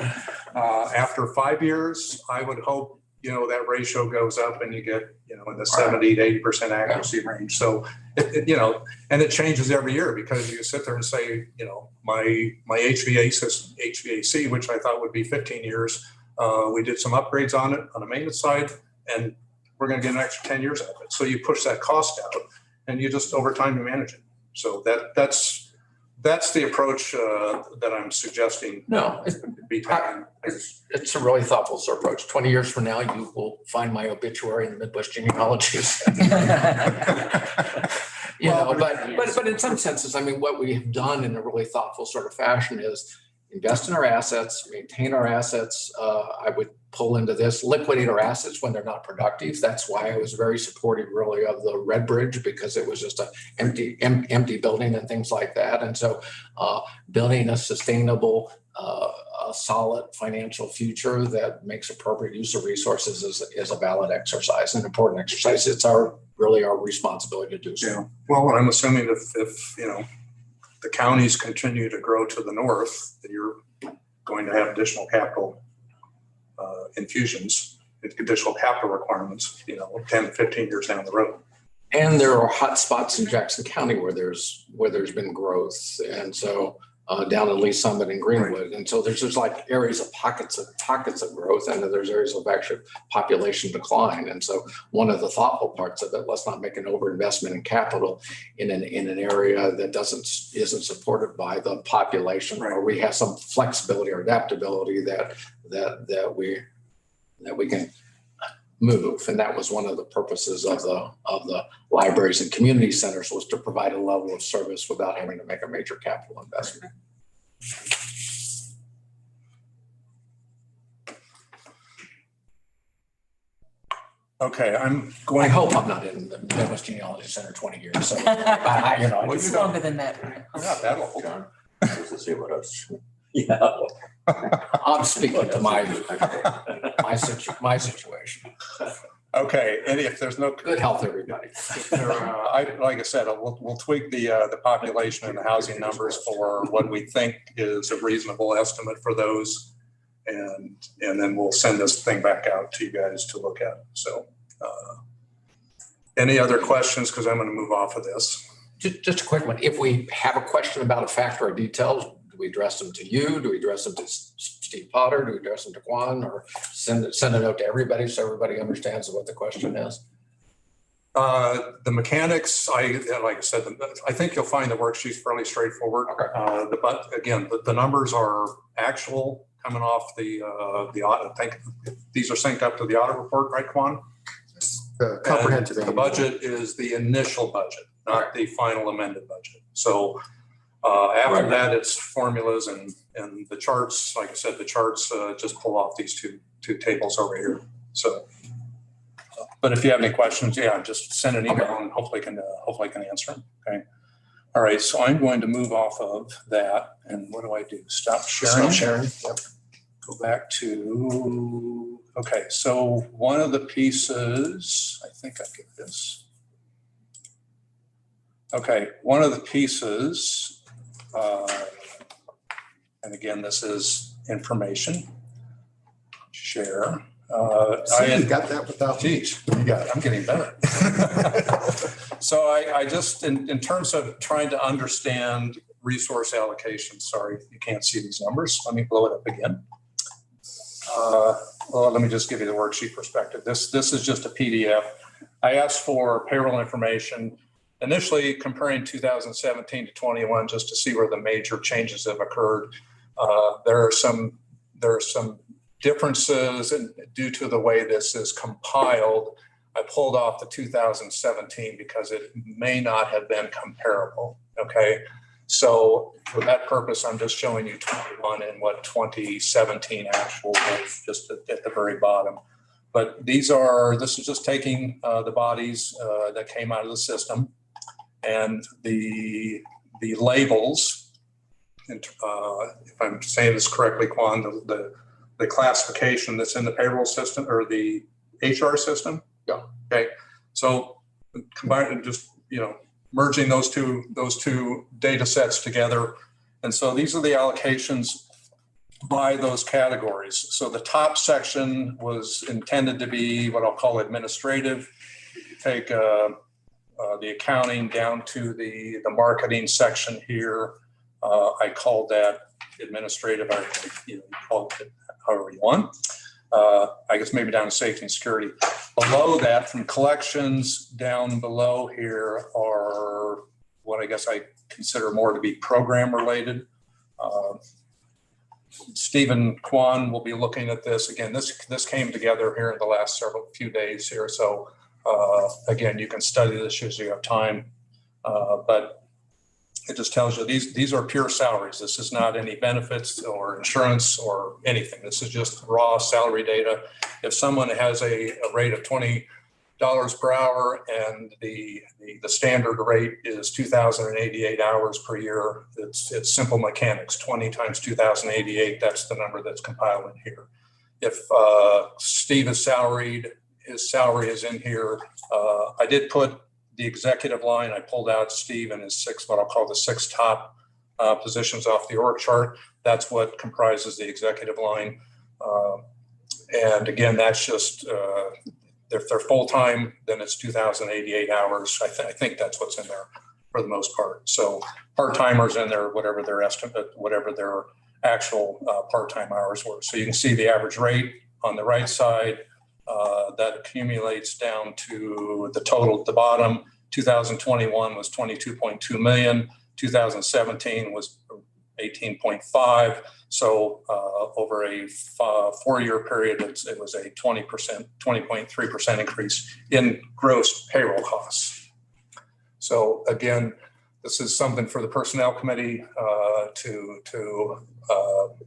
After 5 years, I would hope that ratio goes up and you get in the 70 to 80% accuracy range. So and it changes every year because you sit there and say, my HVAC, which I thought would be 15 years, we did some upgrades on it on the maintenance side, and we're going to get an extra 10 years out of it. So you push that cost out, and you just over time you manage it. So that's the approach that I'm suggesting. No, it's a really thoughtful approach. 20 years from now, you will find my obituary in the Midwest genealogies. But in some senses, I mean, what we have done in a really thoughtful sort of fashion is invest in our assets, maintain our assets. I would pull into this, liquidate our assets when they're not productive. That's why I was very supportive really of the Red Bridge, because it was just an empty building and things like that. And so building a sustainable a solid financial future that makes appropriate use of resources is a valid exercise, an important exercise. It's really our responsibility to do so. Yeah. Well, I'm assuming if the counties continue to grow to the north, that you're going to have additional capital infusions, additional capital requirements, 10, 15 years down the road. And there are hot spots in Jackson County where there's been growth. And so down in Lee Summit and Greenwood. Right. And so there's just like areas of pockets of growth, and then there's areas of actual population decline. And so one of the thoughtful parts of it, let's not make an overinvestment in capital in an area that isn't supported by the population, right, or we have some flexibility or adaptability that we can move. And that was one of the purposes of the libraries and community centers, was to provide a level of service without having to make a major capital investment. Okay, I hope I'm not in the Midwest Genealogy Center 20 years. So, It's longer than that. You're not that old. To see what else. Yeah. I'm speaking to my situation. Okay, and if there's no good health, everybody. Like I said, we'll tweak the population and the housing numbers for what we think is a reasonable estimate for those, and then we'll send this thing back out to you guys to look at. So, any other questions? Because I'm going to move off of this. Just a quick one. If we have a question about a fact or details, do we address them to you? Do we address them to Steve Potter? Do we address them to Quan, or send a note to everybody so everybody understands what the question is? The mechanics, like I said, I think you'll find the worksheet's fairly straightforward. Okay. But again, the numbers are actual coming off the audit. I think these are synced up to the audit report, right, Quan? Comprehensive. The budget is the initial budget, not the final amended budget. So after that, it's formulas and the charts. Like I said, the charts just pull off these two tables over here. So, but if you have any questions, just send an email and hopefully I can answer them. Okay. All right. So I'm going to move off of that. And what do I do? Stop sharing. Stop sharing. Yep. Go back to, okay. So one of the pieces, I think I get this. Okay. One of the pieces, and again, this is information. Share. You got that without. Geez, you got it. I'm getting better. So I just, in terms of trying to understand resource allocation, sorry, you can't see these numbers. Let me blow it up again. Well, let me just give you the worksheet perspective. This is just a PDF. I asked for payroll information, initially comparing 2017 to 21, just to see where the major changes have occurred. There are some differences, and due to the way this is compiled, I pulled off the 2017 because it may not have been comparable. Okay, so for that purpose, I'm just showing you 21 and what 2017 actual was, just at the very bottom. But this is just taking the bodies that came out of the system, and the labels, and if I'm saying this correctly, Quan, the classification that's in the payroll system or the HR system. Yeah. Okay. So combining, just merging those two data sets together, and so these are the allocations by those categories. So the top section was intended to be what I'll call administrative. You take the accounting down to the marketing section here. I called that administrative. You call it however you want. I guess maybe down to safety and security. Below that, from collections down below here, are what I guess I consider more to be program related. Stephen Kwan will be looking at this again. This came together here in the last few days here. So again, you can study this as you have time, but it just tells you these are pure salaries. This is not any benefits or insurance or anything. This is just raw salary data. If someone has a rate of $20 dollars per hour, and the standard rate is 2,088 hours per year. It's simple mechanics. 20 times 2,088. That's the number that's compiled in here. If Steve is salaried, his salary is in here. I did put the executive line. I pulled out Steve and his what I'll call the 6 top positions off the org chart. That's what comprises the executive line. And again, that's just, if they're full-time, then it's 2,088 hours. I think that's what's in there for the most part. So part-timers in there, whatever their estimate, whatever their actual part-time hours were. So you can see the average rate on the right side. That accumulates down to the total at the bottom. 2021 was 22.2 million. 2017 was 18.5. So over a 4-year period, it was a 20.3% increase in gross payroll costs. So again, this is something for the personnel committee to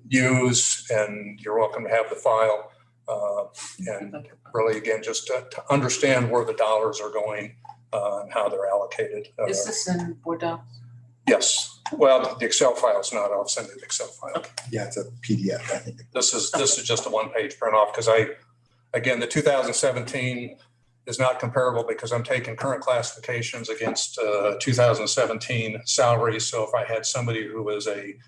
use, and you're welcome to have the file. And really, again, just to understand where the dollars are going and how they're allocated. Is this in Board Docs? Yes. Well, the Excel file is not. I'll send you the Excel file. Okay. Yeah, it's a PDF, I think. This is just a 1-page print off because again, the 2017 is not comparable because I'm taking current classifications against 2017 salaries. So if I had somebody who was an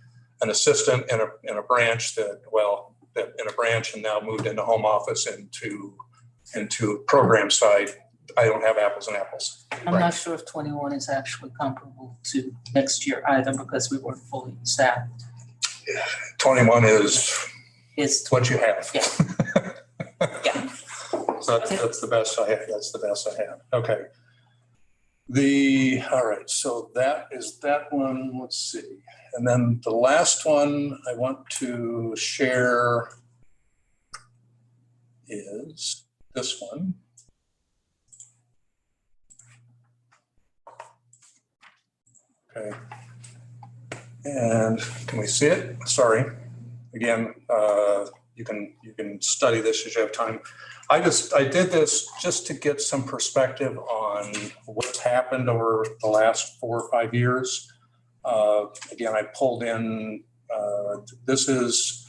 assistant in a branch in a branch and now moved into home office into program side, I don't have apples and apples. I'm not sure if 21 is actually comparable to next year either because we weren't fully staffed. 21 is what you have. Yeah. Yeah. So that's the best I have. That's the best I have. Okay. All right. So that is that one. Let's see. And then the last one I want to share is this one. Okay. And can we see it? Sorry. Again, you can study this as you have time. I did this just to get some perspective on what's happened over the last 4 or 5 years. Again, I pulled in, this is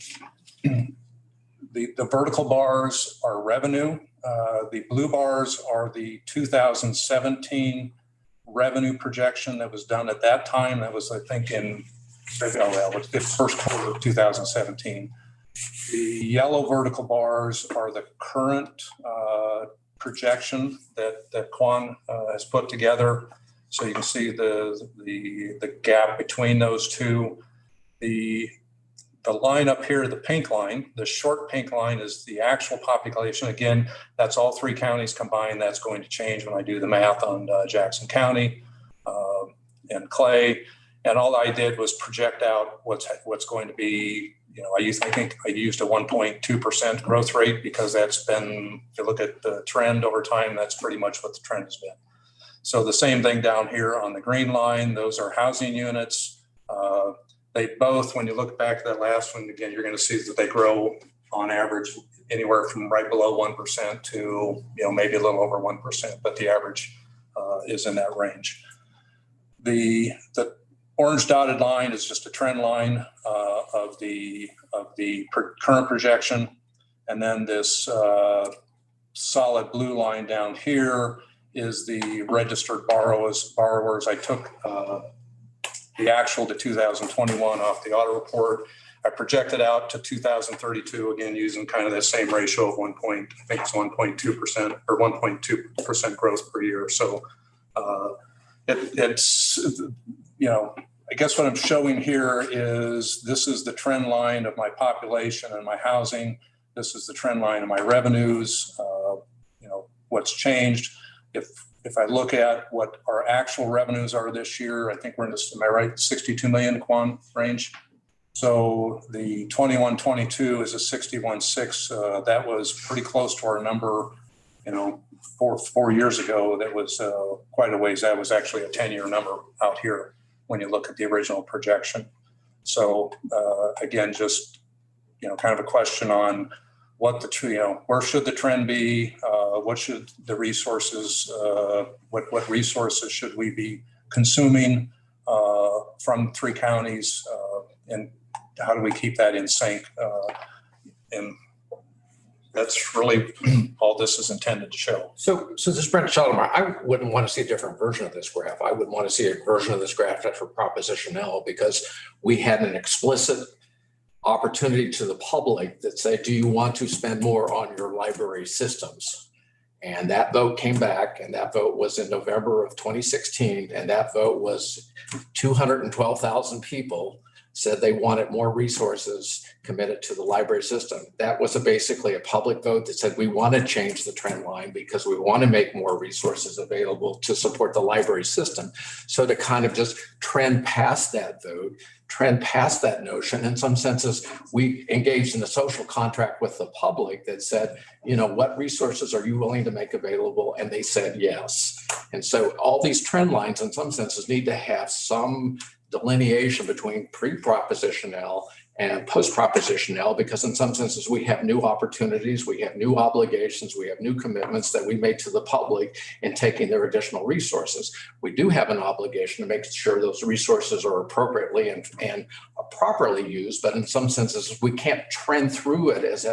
the vertical bars are revenue. The blue bars are the 2017 revenue projection that was done at that time. That was, I think, it's the first quarter of 2017. The yellow vertical bars are the current projection that Quan has put together. So you can see the gap between those two. The line up here, the pink line, the short pink line is the actual population. Again, that's all 3 counties combined. That's going to change when I do the math on Jackson County and Clay. And all I did was project out what's going to be, I think I used a 1.2% growth rate because that's been, if you look at the trend over time, that's pretty much what the trend has been. So the same thing down here on the green line, those are housing units. They both, when you look back at that last one, again, you're going to see that they grow on average anywhere from right below 1% to, maybe a little over 1%, but the average is in that range. The orange dotted line is just a trend line of the current projection. And then this solid blue line down here is the registered borrowers. I took the actual to 2021 off the audit report. I projected out to 2032, again, using kind of the same ratio of 1.2% or 1.2% growth per year. So it's, I guess what I'm showing here is this is the trend line of my population and my housing. This is the trend line of my revenues, what's changed. If I look at what our actual revenues are this year, I think we're in this, am I right, 62 million Quan range? So the 21-22 is a 61.6. That was pretty close to our number, 4 years ago. That was quite a ways. That was actually a 10-year number out here when you look at the original projection. So again, just, kind of a question on what where should the trend be? What should the resources, what resources should we be consuming from 3 counties? And how do we keep that in sync? And that's really all this is intended to show. So this is Brent Scheldemar. I wouldn't want to see a different version of this graph. I would want to see a version of this graph that's for Proposition L, because we had an explicit opportunity to the public that said, do you want to spend more on your library systems? And that vote came back, and that vote was in November of 2016. And that vote was 212,000 people said they wanted more resources committed to the library system. That was basically a public vote that said we want to change the trend line because we want to make more resources available to support the library system. So to kind of just trend past that vote, trend past that notion, in some senses, we engaged in a social contract with the public that said, you know, what resources are you willing to make available? And they said yes. And so all these trend lines, in some senses, need to have some delineation between pre-Proposition L and post-Proposition L, because in some senses we have new opportunities, we have new obligations, we have new commitments that we made to the public in taking their additional resources. We do have an obligation to make sure those resources are appropriately and properly used, but in some senses we can't trend through it as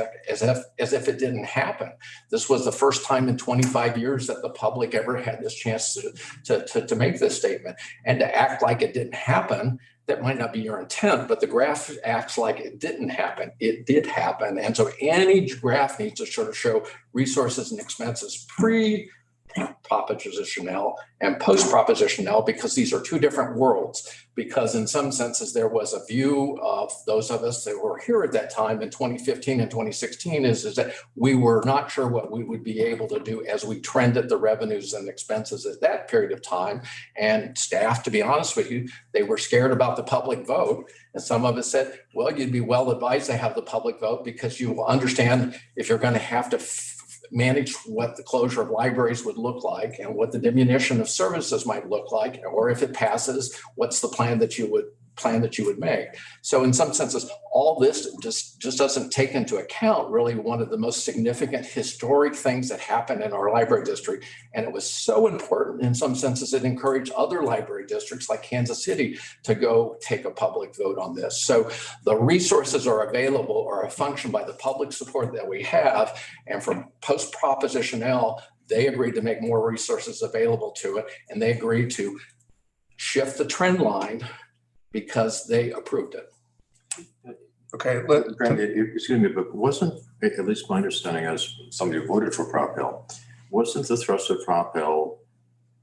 if it didn't happen. This was the first time in 25 years that the public ever had this chance to make this statement, and to act like it didn't happen. That might not be your intent, but the graph acts like it didn't happen. It did happen. And so any graph needs to sort of show resources and expenses pre-Proposition L and post-Proposition L, because these are two different worlds. Because in some senses, there was a view of those of us that were here at that time in 2015 and 2016 is that we were not sure what we would be able to do as we trended the revenues and expenses at that period of time. And staff, to be honest with you, they were scared about the public vote. And some of us said, well, you'd be well advised to have the public vote because you will understand if you're going to have to manage what the closure of libraries would look like and what the diminution of services might look like, or if it passes, what's the plan that you would make. So in some senses, all this just doesn't take into account really one of the most significant historic things that happened in our library district. And it was so important in some senses, it encouraged other library districts like Kansas City to go take a public vote on this. So the resources are available are a function by the public support that we have. And from post-Proposition L, they agreed to make more resources available to it. And they agreed to shift the trend line because they approved it. Okay. Grant, excuse me, but wasn't, at least my understanding as somebody who voted for Prop L, wasn't the thrust of Prop L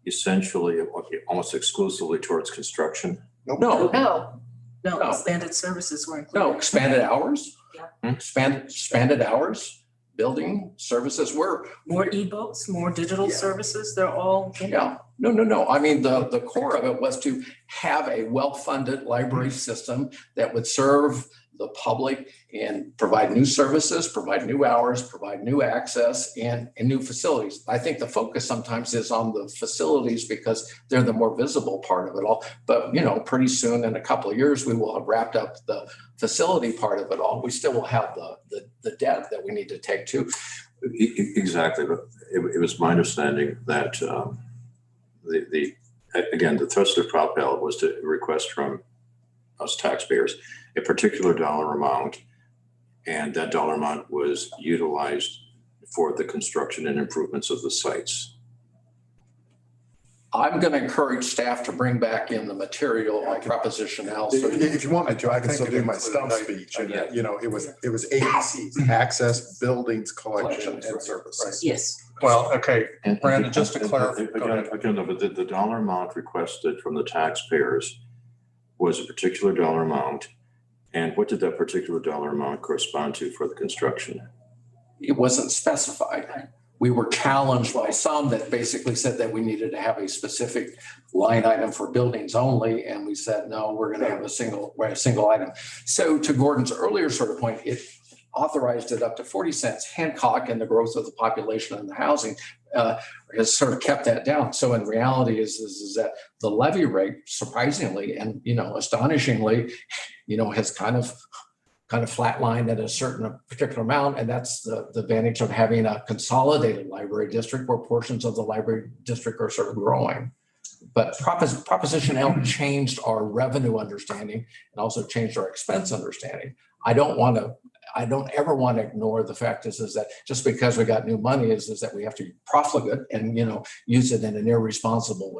essentially almost exclusively towards construction? No, Expanded services were included. no, expanded hours, Yeah. expanded hours, building services were. More ebooks, more digital services, they're all in Yeah, no. I mean, the core of it was to have a well-funded library system that would serve the public and provide new services, provide new hours, provide new access and new facilities. I think the focus sometimes is on the facilities because they're the more visible part of it all. But, you know, pretty soon in a couple of years, we will have wrapped up the facility part of it all. We still will have the debt that we need to take too. Exactly, but it was my understanding that the thrust of Prop L was to request from us taxpayers a particular dollar amount, and that dollar amount was utilized for the construction and improvements of the sites. I'm going to encourage staff to bring back in the material on Proposition L. So If you want me to, I can think still it do my included- stump speech. And, Yeah. you know, it was ABCs, access, buildings, collection, and services. Yes. Well, okay, And Brandon, just to clarify, go ahead. Again, but the dollar amount requested from the taxpayers was a particular dollar amount. And what did that particular dollar amount correspond to for the construction? it wasn't specified. We were challenged by some that basically said that we needed to have a specific line item for buildings only. And we said, no, we're going to have a single item. So to Gordon's earlier sort of point, it authorized it up to 40 cents. Hancock and the growth of the population and the housing has sort of kept that down. So in reality is that the levy rate, surprisingly and, astonishingly, has kind of kind of flatlined at a certain particular amount. And that's the advantage of having a consolidated library district where portions of the library district are sort of growing. But Proposition L changed our revenue understanding and also changed our expense understanding. I don't ever want to ignore the fact is that just because we got new money is that we have to be profligate and, you know, use it in an irresponsible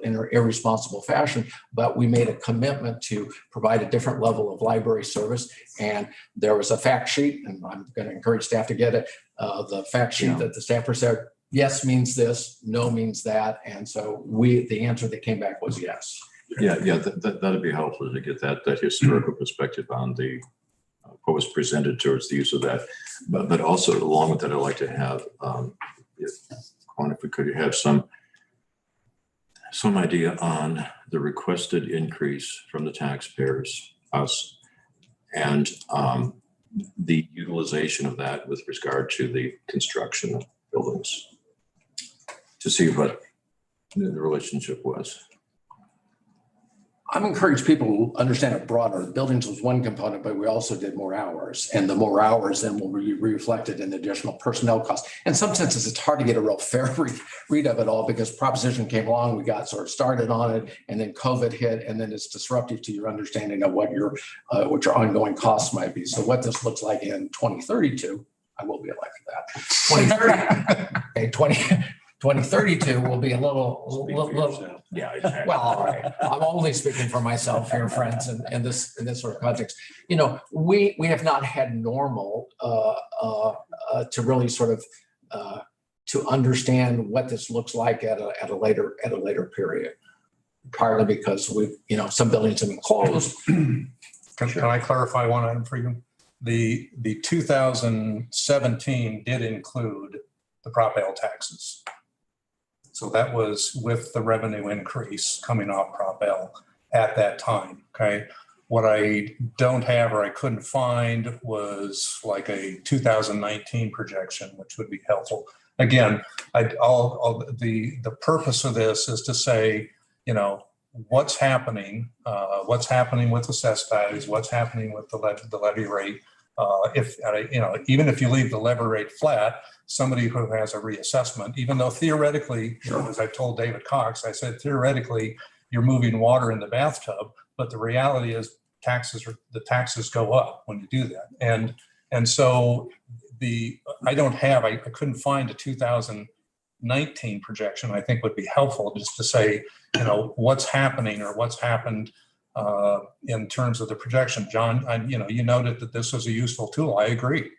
fashion. But we made a commitment to provide a different level of library service. And there was a fact sheet, and I'm going to encourage staff to get it. The fact sheet that the staffer said, yes means this, no means that. And so the answer that came back was yes. Yeah, that'd be helpful to get that historical perspective on what was presented towards the use of that. But also along with that, I'd like to have, if we could have some idea on the requested increase from the taxpayers, us, and the utilization of that with regard to the construction of buildings, to see what the relationship was. I'm encouraged people to understand it broader. Buildings was one component, but we also did more hours. And the more hours then will be reflected in additional personnel costs. In some senses, it's hard to get a real fair read of it all because Proposition came along, we got sort of started on it, and then COVID hit, and then it's disruptive to your understanding of what your ongoing costs might be. So what this looks like in 2032, I will be elected that. 2032 will be a little Yeah, exactly. well, all right. I'm only speaking for myself here, friends, in this sort of context. You know, we have not had normal to really sort of to understand what this looks like at a later period. Partly because some buildings have been closed. Can I clarify one item for you? The 2017 did include the Prop L taxes. So that was with the revenue increase coming off Prop L at that time, okay? What I don't have or I couldn't find was like a 2019 projection, which would be helpful. Again, the purpose of this is to say, what's happening with assessed values, what's happening with the levy rate. Even if you leave the levy rate flat, somebody who has a reassessment, even though theoretically, as I told David Cox, I said, theoretically, you're moving water in the bathtub, but the reality is the taxes go up when you do that. And so I couldn't find a 2019 projection. I think would be helpful just to say, what's happening or what's happened in terms of the projection. John, you noted that this was a useful tool. I agree,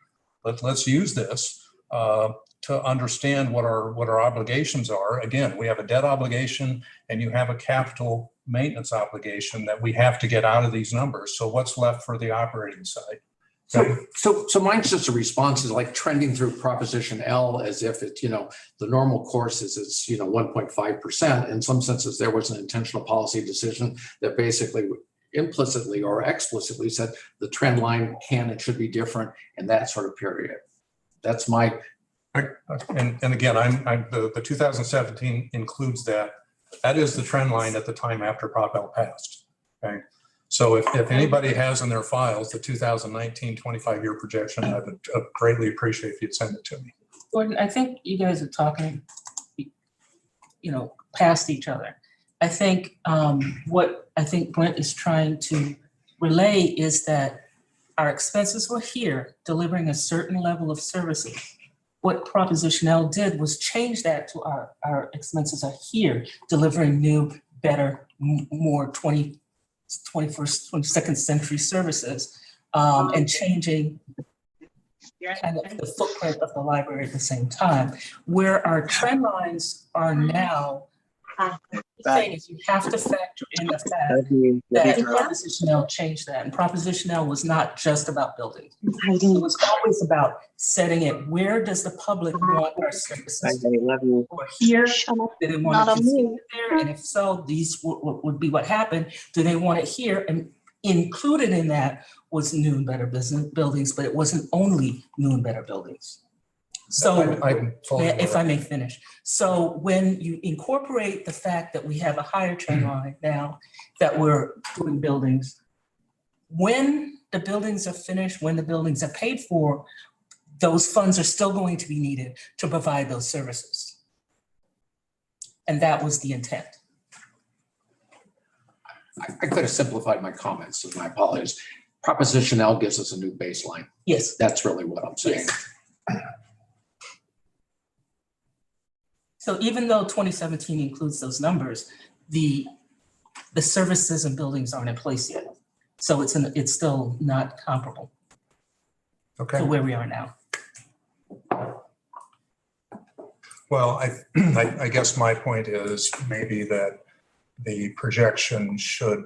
but let's use this to understand what our obligations are. Again, we have a debt obligation and you have a capital maintenance obligation that we have to get out of these numbers. So what's left for the operating side? So mine's just a response is like trending through Proposition L as if it's, the normal course is it's, 1.5%. In some senses, there was an intentional policy decision that basically implicitly or explicitly said the trend line can and should be different in that sort of period. That's my. And again, the 2017 includes that. That is the trend line at the time after Prop L passed. Okay. So if anybody has in their files the 2019 25-year projection, I would greatly appreciate if you'd send it to me. Gordon, I think you guys are talking, past each other. I think what I think Brent is trying to relay is that our expenses were here delivering a certain level of services. What Proposition L did was change that to our expenses are here delivering new, better, more 21st, 22nd century services and changing kind of the footprint of the library at the same time. Where our trend lines are now, the thing is you have to factor in the fact that Proposition L changed that. And Proposition L was not just about buildings. It was always about setting it. Where does the public want our services? Or here? Do they want to see it there? And if so, these would be what happened. Do they want it here? And included in that was new and better business buildings, but it wasn't only new and better buildings. So if I may finish. So when you incorporate the fact that we have a higher trend line now that we're doing buildings, when the buildings are finished, when the buildings are paid for, those funds are still going to be needed to provide those services. And that was the intent. I could have simplified my comments, so my apologies. Proposition L gives us a new baseline. Yes. That's really what I'm saying. Yes. So even though 2017 includes those numbers, the services and buildings aren't in place yet. So it's still not comparable to where we are now. Well, I guess my point is maybe that the projection should,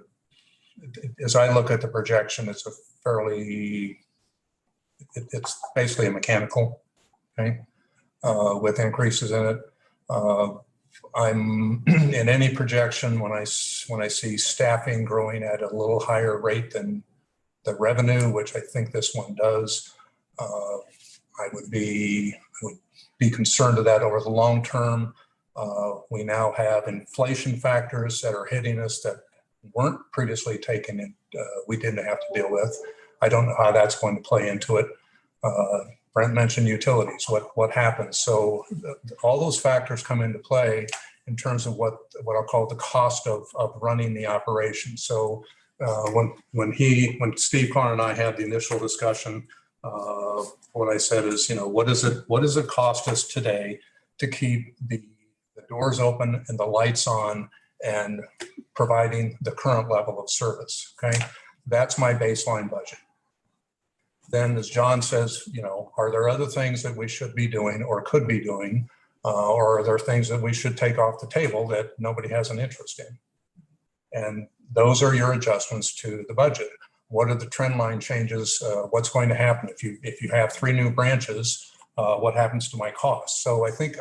as I look at the projection, it's a fairly, it's basically a mechanical, okay, with increases in it. I'm in any projection when I see staffing growing at a little higher rate than the revenue, which I think this one does, I would be concerned of that over the long term. We now have inflation factors that are hitting us that weren't previously taken in, we didn't have to deal with. I don't know how that's going to play into it. Brent mentioned utilities, what happens? So all those factors come into play in terms of what I'll call the cost of running the operation. So when Steve Carr and I had the initial discussion, what I said is, what does it cost us today to keep the doors open and the lights on and providing the current level of service, okay? That's my baseline budget. Then, as John says, are there other things that we should be doing or could be doing, or are there things that we should take off the table that nobody has an interest in? And those are your adjustments to the budget. What are the trend line changes? What's going to happen if you have 3 new branches? What happens to my costs? So I think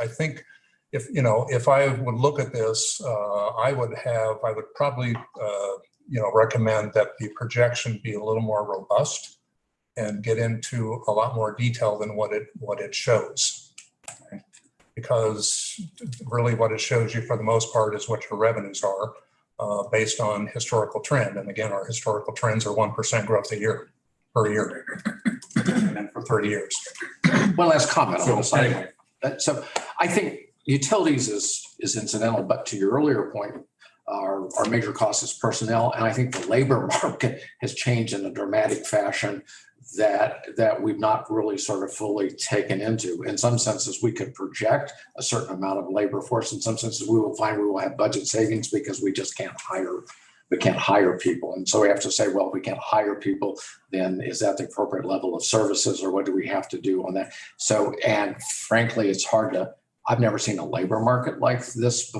if I would look at this, I would probably recommend that the projection be a little more robust and get into a lot more detail than what it shows. Okay? Because really what it shows you for the most part is what your revenues are based on historical trend. And again, our historical trends are 1% growth per year and for 30 years. One last comment on this anyway. So I think utilities is incidental, but to your earlier point, our major cost is personnel. And I think the labor market has changed in a dramatic fashion that we've not really sort of fully taken into. In some senses, we could project a certain amount of labor force. In some senses, we will find we will have budget savings because we just can't hire people. And so we have to say, well, if we can't hire people, then is that the appropriate level of services, or what do we have to do on that? So, and frankly, it's hard to, I've never seen a labor market like this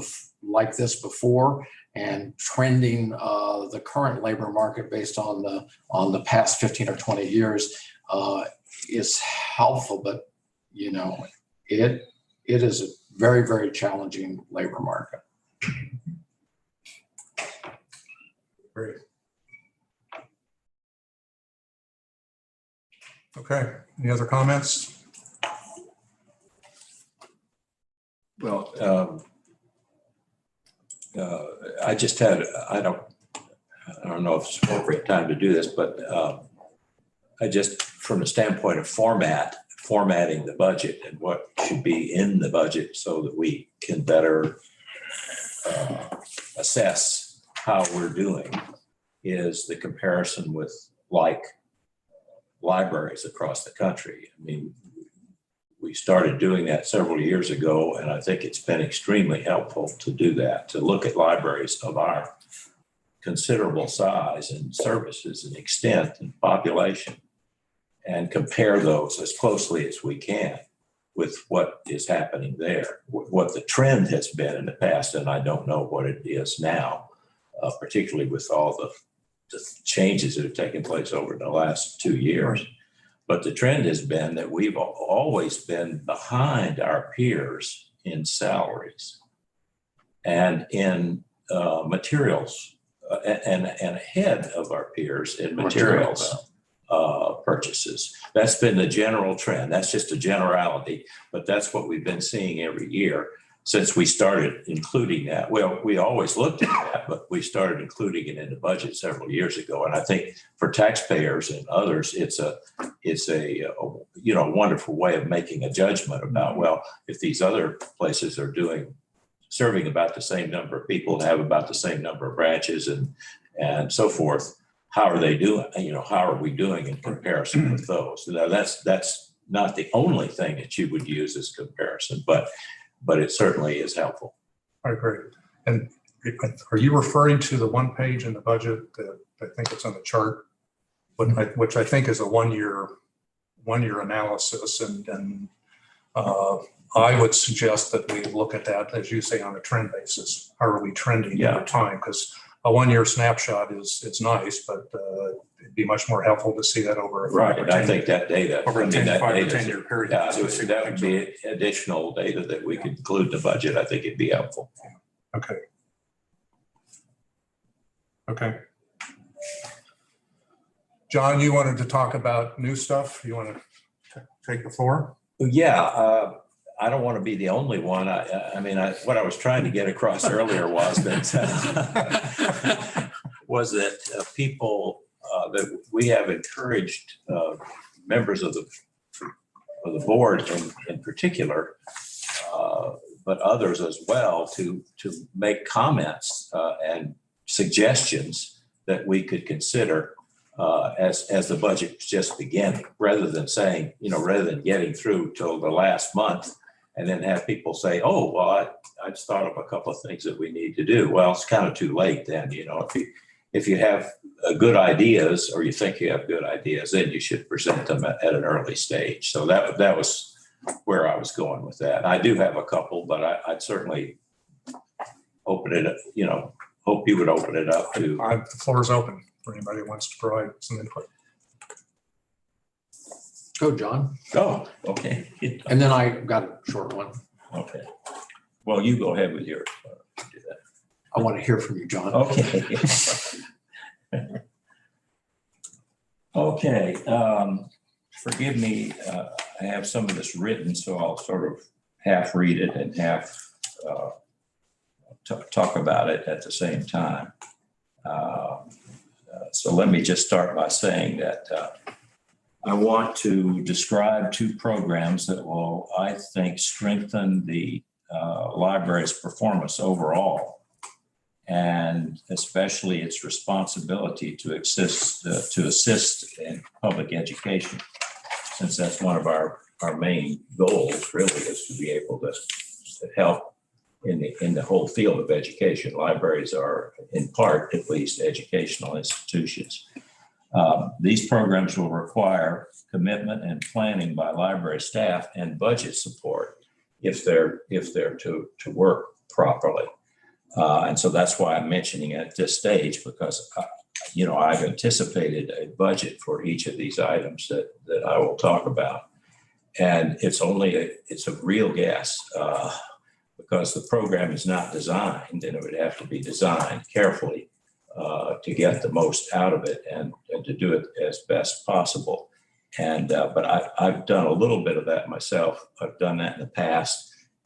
before. And trending the current labor market based on the past 15 or 20 years is helpful, but it is a very, very challenging labor market. Great. Okay, any other comments? Well, I just had, I don't know if it's appropriate time to do this, but I just, from the standpoint of formatting the budget and what should be in the budget so that we can better assess how we're doing, is the comparison with like libraries across the country. I mean, we started doing that several years ago, and I think it's been extremely helpful to do that, to look at libraries of our considerable size and services and extent and population and compare those as closely as we can with what is happening there, what the trend has been in the past, and I don't know what it is now, particularly with all the changes that have taken place over the last 2 years. But the trend has been that we've always been behind our peers in salaries and in materials and ahead of our peers in materials purchases. That's been the general trend. That's just a generality, but that's what we've been seeing every year. since we started including that. Well, we always looked at that, but we started including it in the budget several years ago. And I think for taxpayers and others, it's a wonderful way of making a judgment about, well, if these other places are serving about the same number of people, have about the same number of branches and so forth, how are they doing? How are we doing in comparison with those? Now, that's not the only thing that you would use as comparison, but it certainly is helpful. I agree. And are you referring to the one page in the budget that I think it's on the chart, which I think is a one-year analysis, and I would suggest that we look at that, as you say, on a trend basis. How are we trending over time? Because a one-year snapshot is nice, but it'd be much more helpful to see that over a I think that data over a 10-year period. Yeah, that would be additional data that we could include in the budget. I think it'd be helpful. Okay. John, you wanted to talk about new stuff. You want to take the floor? Yeah. I don't want to be the only one. What I was trying to get across earlier was that people that we have encouraged members of the board in particular, but others as well, to make comments and suggestions that we could consider as the budget's just beginning, rather than getting through till the last month and then have people say, oh, well, I just thought of a couple of things that we need to do. Well, it's kind of too late then. If you have good ideas, or you think you have good ideas, then you should present them at an early stage. So that was where I was going with that. I do have a couple, but I'd certainly open it up, hope you would open it up to. The floor is open for anybody who wants to provide some input. Go, John. Oh, okay. And then I got a short one. Okay. Well, you go ahead with yours. Do that. I want to hear from you, John. Okay. Okay. Forgive me. I have some of this written, so I'll sort of half read it and half talk about it at the same time. So let me just start by saying that I want to describe two programs that will, I think, strengthen the library's performance overall, and especially its responsibility to assist in public education, since that's one of our main goals, really, is to be able to help in the whole field of education. Libraries are, in part at least, educational institutions. These programs will require commitment and planning by library staff and budget support if they're to work properly. And so that's why I'm mentioning it at this stage, because I've anticipated a budget for each of these items that I will talk about. And it's a real guess, because the program is not designed, and it would have to be designed carefully to get the most out of it and to do it as best possible. And but I've done a little bit of that myself. I've done that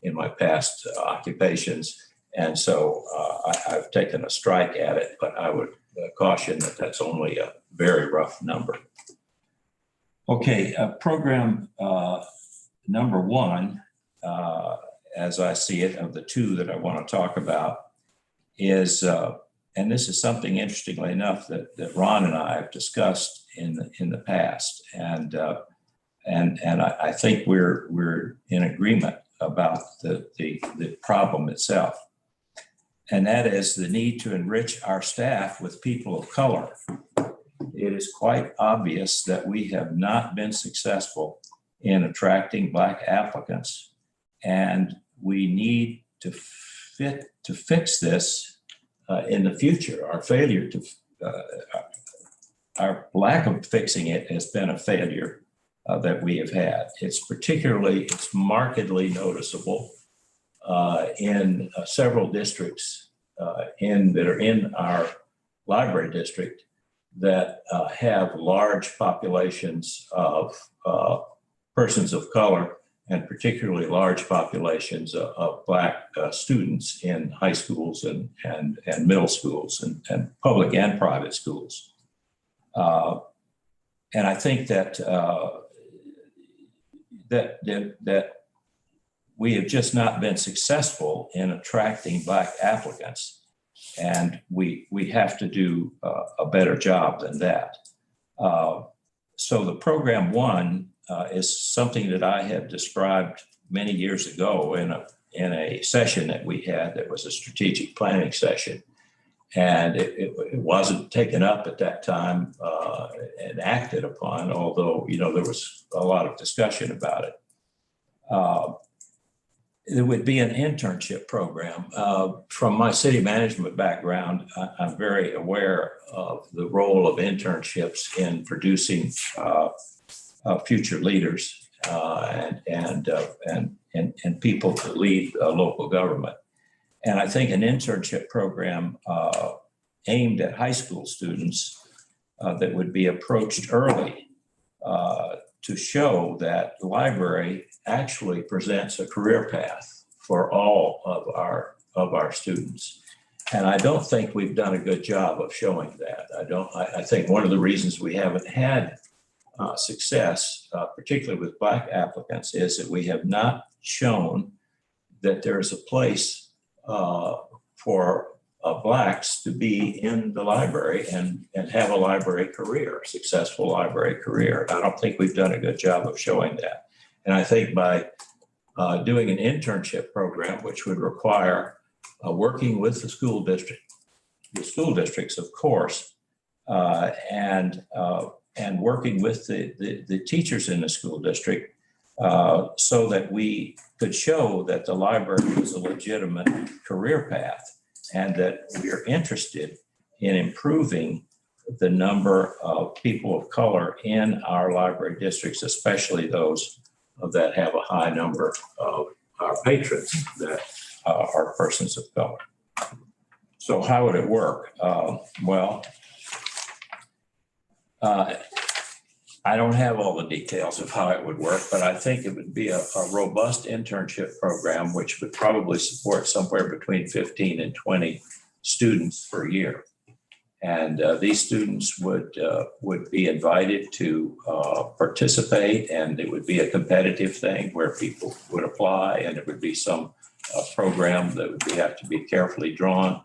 in my past occupations. And so I've taken a strike at it, but I would caution that that's only a very rough number. Okay, program number one, as I see it, of the two that I want to talk about, is, and this is something, interestingly enough, that Ron and I have discussed in the past, and I think we're in agreement about the problem itself. And that is the need to enrich our staff with people of color. It is quite obvious that we have not been successful in attracting Black applicants, and we need to fix this in the future. Our lack of fixing it has been a failure that we have had. It's markedly noticeable in several districts that are in our library district that have large populations of persons of color and particularly large populations of Black students in high schools and middle schools and public and private schools. And I think that that we have just not been successful in attracting Black applicants, and we have to do a better job than that. So the program one is something that I had described many years ago in a session that we had that was a strategic planning session. And it wasn't taken up at that time and acted upon, although, there was a lot of discussion about it. There would be an internship program. From my city management background, I'm very aware of the role of internships in producing future leaders and people to lead local government. And I think an internship program aimed at high school students that would be approached early to show that the library actually presents a career path for all of our students. And I don't think we've done a good job of showing that. I think one of the reasons we haven't had success, particularly with Black applicants, is that we have not shown that there is a place for Blacks to be in the library and have a library career, successful library career. I don't think we've done a good job of showing that. And I think by doing an internship program, which would require working with the school districts, of course, and working with the teachers in the school district, so that we could show that the library is a legitimate career path and that we are interested in improving the number of people of color in our library districts, especially those that have a high number of our patrons that are persons of color. So how would it work? I don't have all the details of how it would work, but I think it would be a robust internship program, which would probably support somewhere between 15 and 20 students per year. And these students would be invited to participate, and it would be a competitive thing where people would apply, and it would be some program that would have to be carefully drawn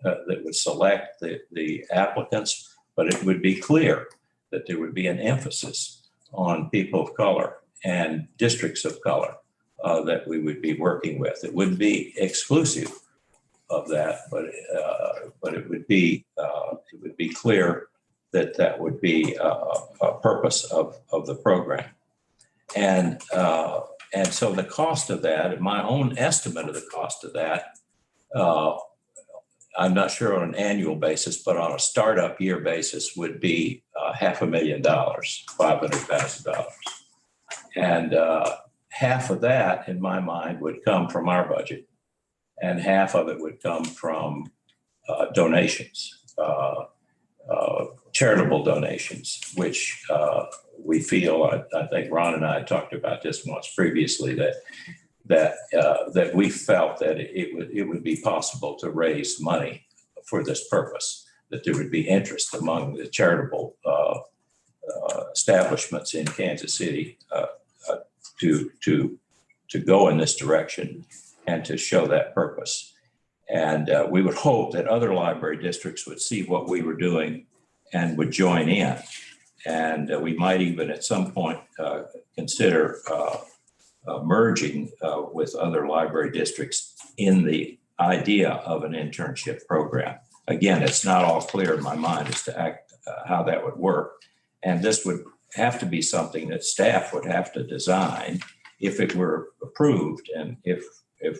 that would select the applicants, but it would be clear that there would be an emphasis on people of color and districts of color that we would be working with. It wouldn't be exclusive of that, but it would be clear that that would be a purpose of the program. And so the cost of that, and my own estimate of the cost of that, I'm not sure on an annual basis, but on a startup year basis would be $500,000, $500,000. And half of that, in my mind, would come from our budget, and half of it would come from donations, charitable donations, which we feel, I think Ron and I talked about this once previously, that we felt that it would be possible to raise money for this purpose, that there would be interest among the charitable establishments in Kansas City to go in this direction and to show that purpose. And we would hope that other library districts would see what we were doing and would join in. And we might even at some point consider merging with other library districts in the idea of an internship program. Again, it's not all clear in my mind as to how that would work. And this would have to be something that staff would have to design if it were approved, and if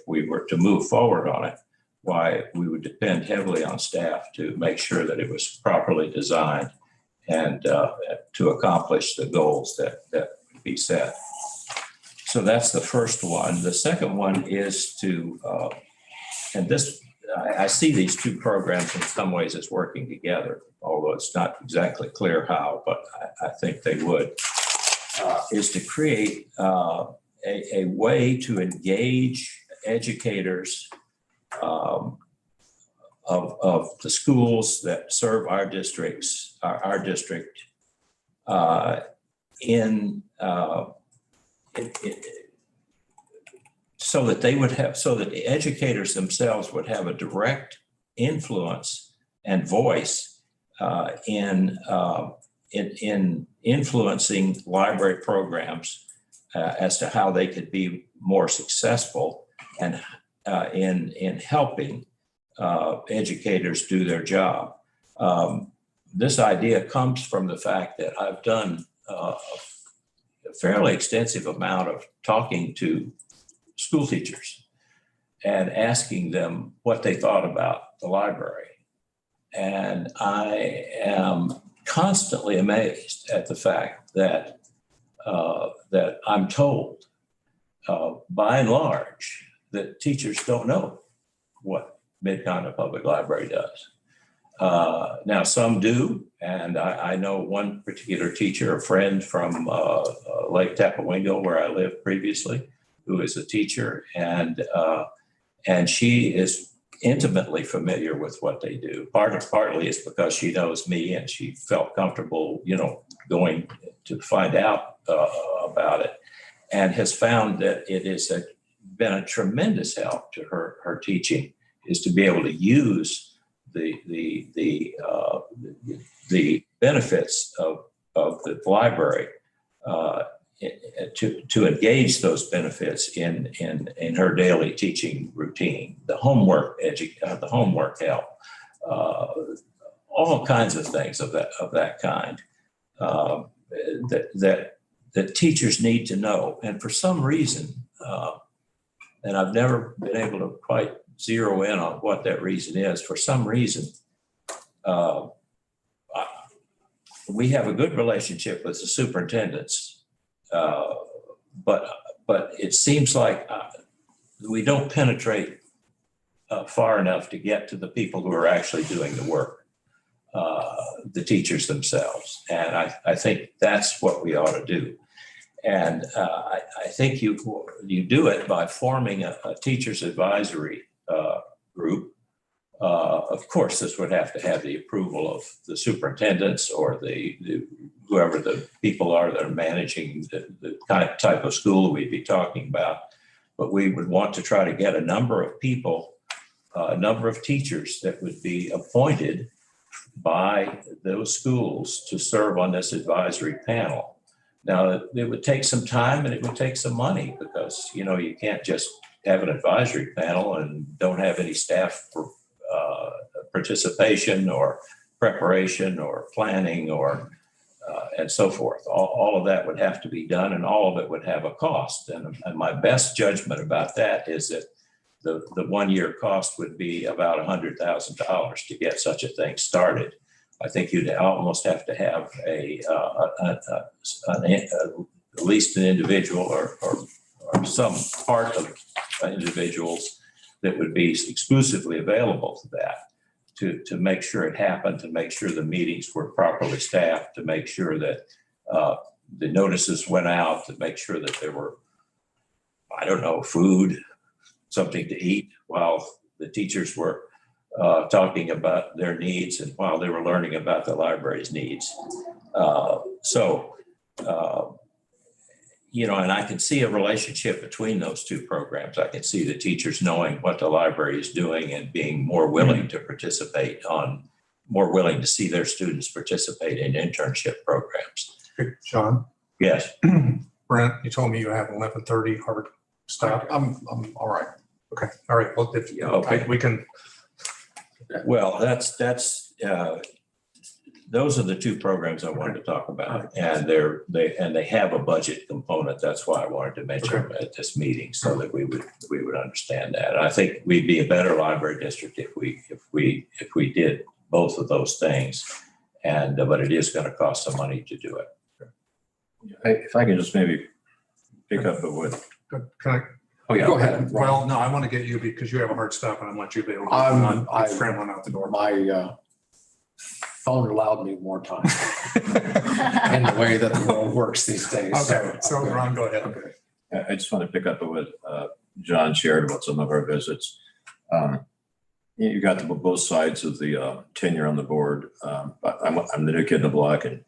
we were to move forward on it, why we would depend heavily on staff to make sure that it was properly designed and to accomplish the goals that would be set. So that's the first one. The second one is to, and this, I see these two programs in some ways as working together, although it's not exactly clear how, but I think they would, is to create a way to engage educators of the schools that serve our districts, our district, so that they would have, so that the educators themselves would have a direct influence and voice in influencing library programs as to how they could be more successful and in helping educators do their job. This idea comes from the fact that I've done a fairly extensive amount of talking to school teachers and asking them what they thought about the library. And I am constantly amazed at the fact that that I'm told by and large that teachers don't know what Mid-Continent Public Library does. Now, some do, and I know one particular teacher, a friend from Lake Tapawingo, where I lived previously, who is a teacher, and she is intimately familiar with what they do. Partly it's because she knows me and she felt comfortable, going to find out about it, and has found that it has been a tremendous help to her teaching, is to be able to use the benefits of the library to engage those benefits in her daily teaching routine. The homework help, all kinds of things of that kind that teachers need to know. And for some reason, and I've never been able to quite zero in on what that reason is. For some reason, we have a good relationship with the superintendents, but it seems like we don't penetrate far enough to get to the people who are actually doing the work, the teachers themselves. And I think that's what we ought to do. And I think you do it by forming a teachers advisory group. Of course, this would have to have the approval of the superintendents or the whoever the people are that are managing the type of school we'd be talking about. But we would want to try to get a number of people, a number of teachers that would be appointed by those schools to serve on this advisory panel. Now, it would take some time and it would take some money because, you can't just have an advisory panel and don't have any staff for participation or preparation or planning or and so forth. All of that would have to be done and all of it would have a cost. And my best judgment about that is that the 1 year cost would be about $100,000 to get such a thing started. I think you'd almost have to have at least an individual or some part of individuals that would be exclusively available to that, to make sure it happened, to make sure the meetings were properly staffed, to make sure that the notices went out, to make sure that there were, food, something to eat while the teachers were talking about their needs and while they were learning about the library's needs. And I can see a relationship between those two programs. I can see the teachers knowing what the library is doing and being more willing to participate more willing to see their students participate in internship programs. Hey, John? Yes. Brent, you told me you have 11:30 hard stop. I'm all right. Okay. All right. Well, we can. Well, that's those are the two programs I wanted to talk about, and they have a budget component. That's why I wanted to mention them at this meeting so that we would understand that. And I think we'd be a better library district if we did both of those things, but it is going to cost some money to do it. If I can just maybe pick up with. Can I? Oh, yeah. Go ahead. Well, no, I want to get you because you have a hard stop and I want you to be able to. I'm scrambling out the door. My phone allowed me more time in the way that the world works these days. Okay, so Ron, go ahead. Okay. I just want to pick up on what John shared about some of our visits. You got to both sides of the tenure on the board. I'm the new kid in the block, and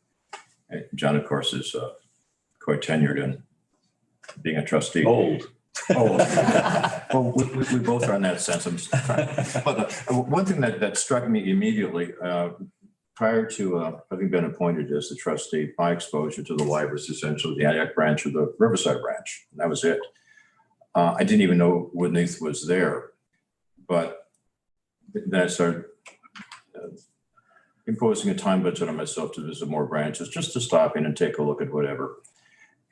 John, of course, is quite tenured in being a trustee. Old. Well, we both are in that sense. But one thing that struck me immediately prior to having been appointed as the trustee, my exposure to the library is essentially the Antioch branch or the Riverside branch. And that was it. I didn't even know Woodneath was there, but then I started imposing a time budget on myself to visit more branches, just to stop in and take a look at whatever.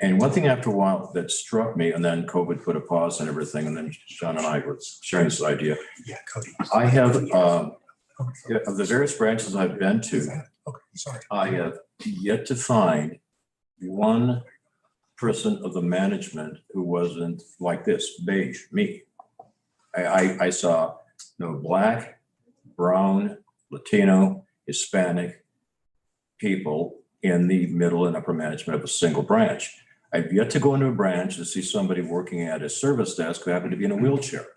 And one thing after a while that struck me, and then COVID put a pause on everything, and then John and I were sharing this idea. Yeah, Cody. I have, of the various branches I've been to, I have yet to find one person of the management who wasn't like this, beige, me. I saw no black, brown, Latino, Hispanic people in the middle and upper management of a single branch. I've yet to go into a branch to see somebody working at a service desk who happened to be in a wheelchair.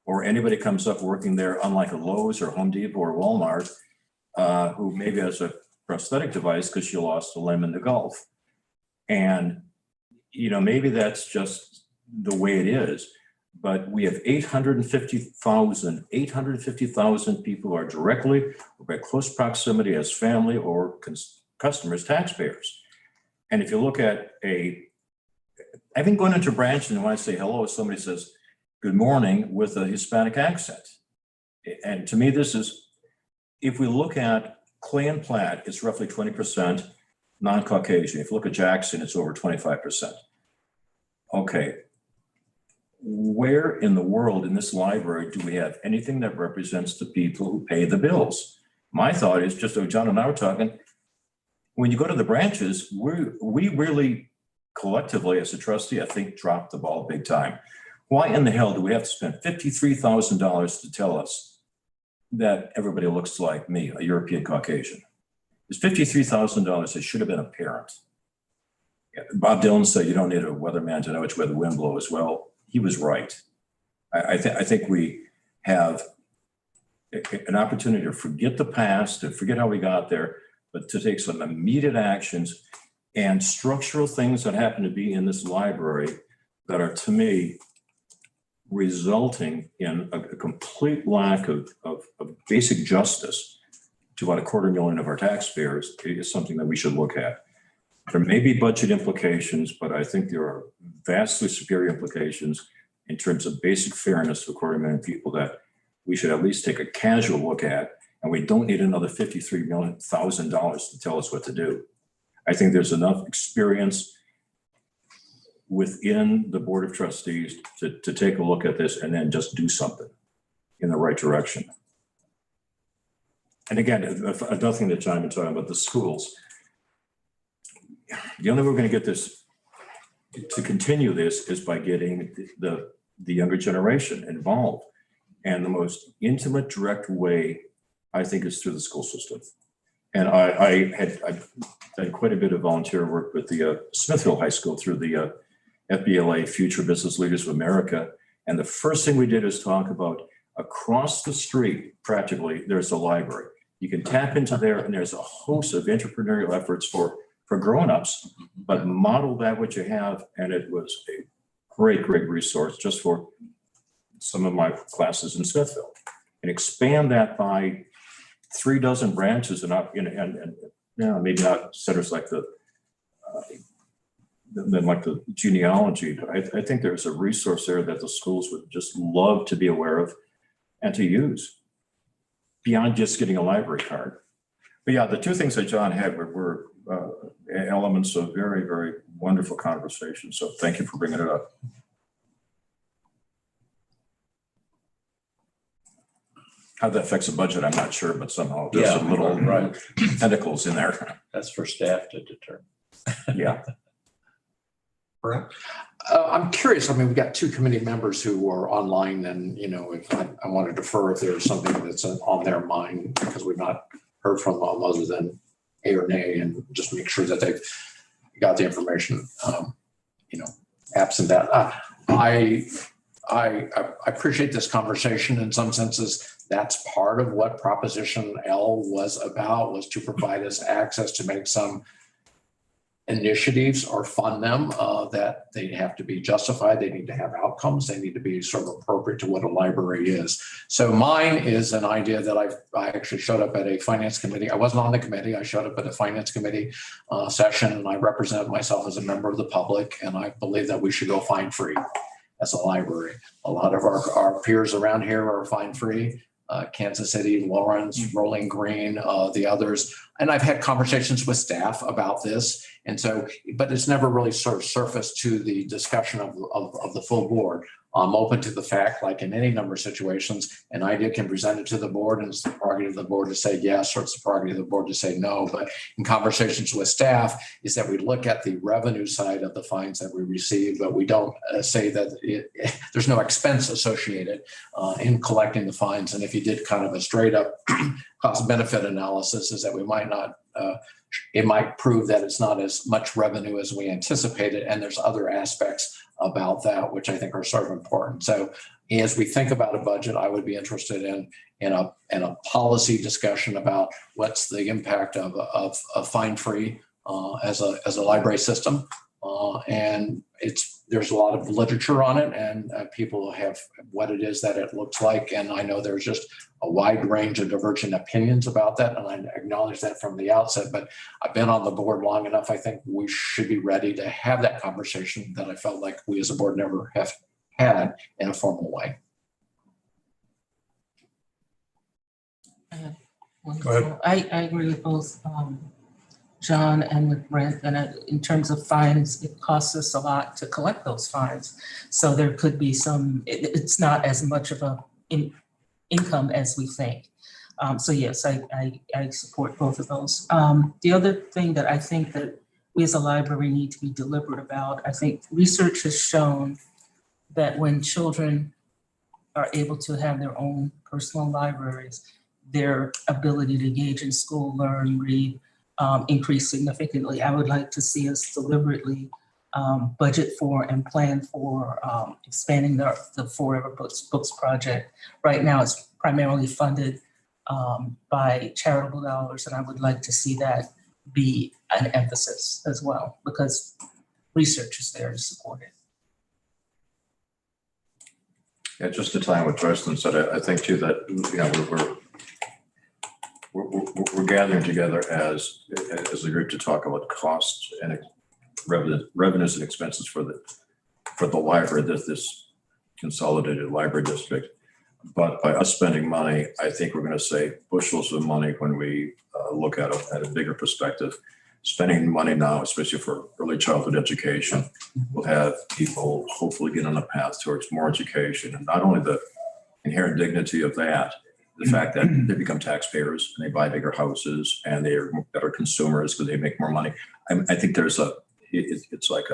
Or anybody comes up working there, unlike a Lowe's or Home Depot or Walmart, who maybe has a prosthetic device because she lost a limb in the Gulf. And, you know, maybe that's just the way it is. But we have 850,000 people who are directly or by close proximity as family or customers, taxpayers. And if you look at I've been going into a branch, and when I say hello, somebody says, good morning, with a Hispanic accent. And to me, this is, if we look at Clay and Platte, it's roughly 20% non-Caucasian. If you look at Jackson, it's over 25%. Okay. Where in the world in this library do we have anything that represents the people who pay the bills? My thought is, just so John and I were talking, when you go to the branches, we really collectively as a trustee, I think, dropped the ball big time. Why in the hell do we have to spend $53,000 to tell us that everybody looks like me, a European Caucasian? It's $53,000 that should have been apparent. Yeah, Bob Dylan said you don't need a weatherman to know which way the wind blows. Well, he was right. I think we have an opportunity to forget the past, to forget how we got there, but to take some immediate actions and structural things that happen to be in this library that are, to me, resulting in a complete lack of basic justice to about 250,000 of our taxpayers is something that we should look at. There may be budget implications, but I think there are vastly superior implications in terms of basic fairness to 250,000 people that we should at least take a casual look at, and we don't need another $53,000 to tell us what to do. I think there's enough experience within the Board of Trustees to take a look at this and then just do something in the right direction. And again, another thing that John been talking about, the schools. The only way we're going to get this to continue this is by getting the younger generation involved. And the most intimate, direct way, I think, is through the school system. And I've done quite a bit of volunteer work with the Smithville High School through the FBLA, Future Business Leaders of America. And the first thing we did is talk about across the street, practically, there's a library. You can tap into there, and there's a host of entrepreneurial efforts for grown-ups, but model that what you have. And it was a great resource just for some of my classes in Smithville, and expand that by 3 dozen branches and maybe not centers like the genealogy. But I think there's a resource there that the schools would just love to be aware of and to use beyond just getting a library card. But yeah, the two things that John had were elements of very, very wonderful conversation. So thank you for bringing it up. How that affects the budget, I'm not sure, but somehow there's some little tentacles in there. That's for staff to determine. Yeah. I'm curious. I mean, we've got 2 committee members who are online, and if I want to defer if there's something that's on their mind, because we've not heard from them other than A or nay, and just make sure that they've got the information. absent that. I appreciate this conversation in some senses. That's part of what Proposition L was about, was to provide us access to make some initiatives or fund them that they have to be justified. They need to have outcomes. They need to be sort of appropriate to what a library is. So mine is an idea that I actually showed up at a finance committee. I wasn't on the committee. I showed up at a finance committee session, and I represented myself as a member of the public. And I believe that we should go fine free as a library. A lot of our peers around here are fine free. Kansas City, Lawrence, Rolling Green, the others. And I've had conversations with staff about this. And so, but it's never really sort of surfaced to the discussion of the full board. I'm open to the fact, like in any number of situations, an idea can present it to the board, and it's the prerogative of the board to say yes, or it's the prerogative of the board to say no. But in conversations with staff is that we look at the revenue side of the fines that we receive, but we don't say that there's no expense associated in collecting the fines. And if you did kind of a straight up cost benefit analysis, is that we might not, it might prove that it's not as much revenue as we anticipated. And there's other aspects about that, which I think are sort of important. So as we think about a budget, I would be interested in a policy discussion about what's the impact of fine-free as a library system. And there's a lot of literature on it, and people have what it is that it looks like. And I know there's just a wide range of divergent opinions about that, and I acknowledge that from the outset. But I've been on the board long enough. I think we should be ready to have that conversation that I felt like we as a board never have had in a formal way. Go ahead. I agree with both John and with Brent, and in terms of fines, it costs us a lot to collect those fines. So there could be some, it's not as much of a income as we think. So yes, I support both of those. The other thing that I think that we as a library need to be deliberate about, I think research has shown that when children are able to have their own personal libraries, their ability to engage in school, learn, read, increase significantly. I would like to see us deliberately budget for and plan for expanding the Forever Books project. Right now, it's primarily funded by charitable dollars, and I would like to see that be an emphasis as well, because research is there to support it. Yeah, just to tie in what Jocelyn said, I think too that, you know, we're gathering together as a group to talk about costs and revenues and expenses for the library, this consolidated library district. But by us spending money, I think we're going to save bushels of money when we look at a bigger perspective. Spending money now, especially for early childhood education, will have people hopefully get on a path towards more education, and not only the inherent dignity of that, the fact that they become taxpayers and they buy bigger houses and they are better consumers because they make more money. I think there's it's like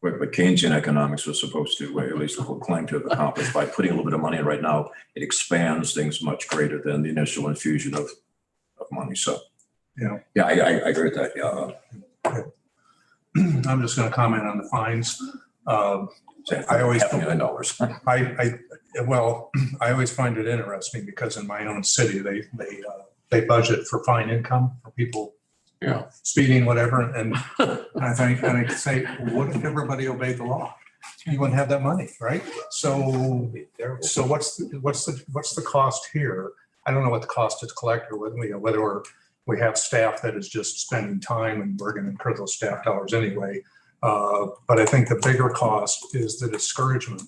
what Keynesian economics was supposed to, at least claim to have accomplished by putting a little bit of money in right now. It expands things much greater than the initial infusion of money. So yeah, I agree with that. Yeah. I'm just going to comment on the fines. I always $500,000. I always find it interesting because in my own city, they budget for fine income for people, speeding, whatever. And I say, what if everybody obeyed the law? You wouldn't have that money, right? So what's the cost here? I don't know what the cost is to collect, or whether we have staff that is just spending time and we're going to incur those staff dollars anyway. But I think the bigger cost is the discouragement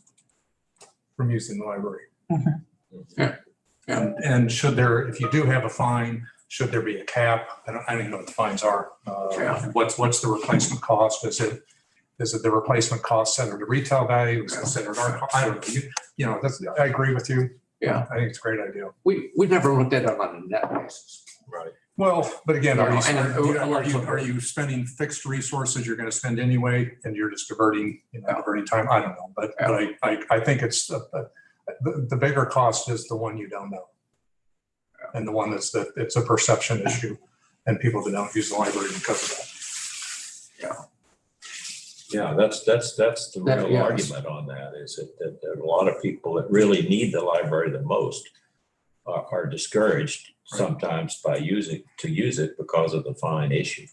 from using the library. Mm-hmm. And should there, if you do have a fine, should there be a cap? I don't even know what the fines are. What's the replacement cost? Is it the replacement cost set at a retail value? Is it set at our? I don't know. I agree with you. Yeah, I think it's a great idea. We never looked at it on a net basis. Right. Well, but again, are you spending fixed resources you're going to spend anyway, and you're just diverting time? I don't know, but I think it's the bigger cost is the one you don't know, and the one it's a perception issue, and people that don't use the library because of that. Yeah, that's the real Yes. argument on that, is that a lot of people that really need the library the most are discouraged sometimes by use it because of the fine issue.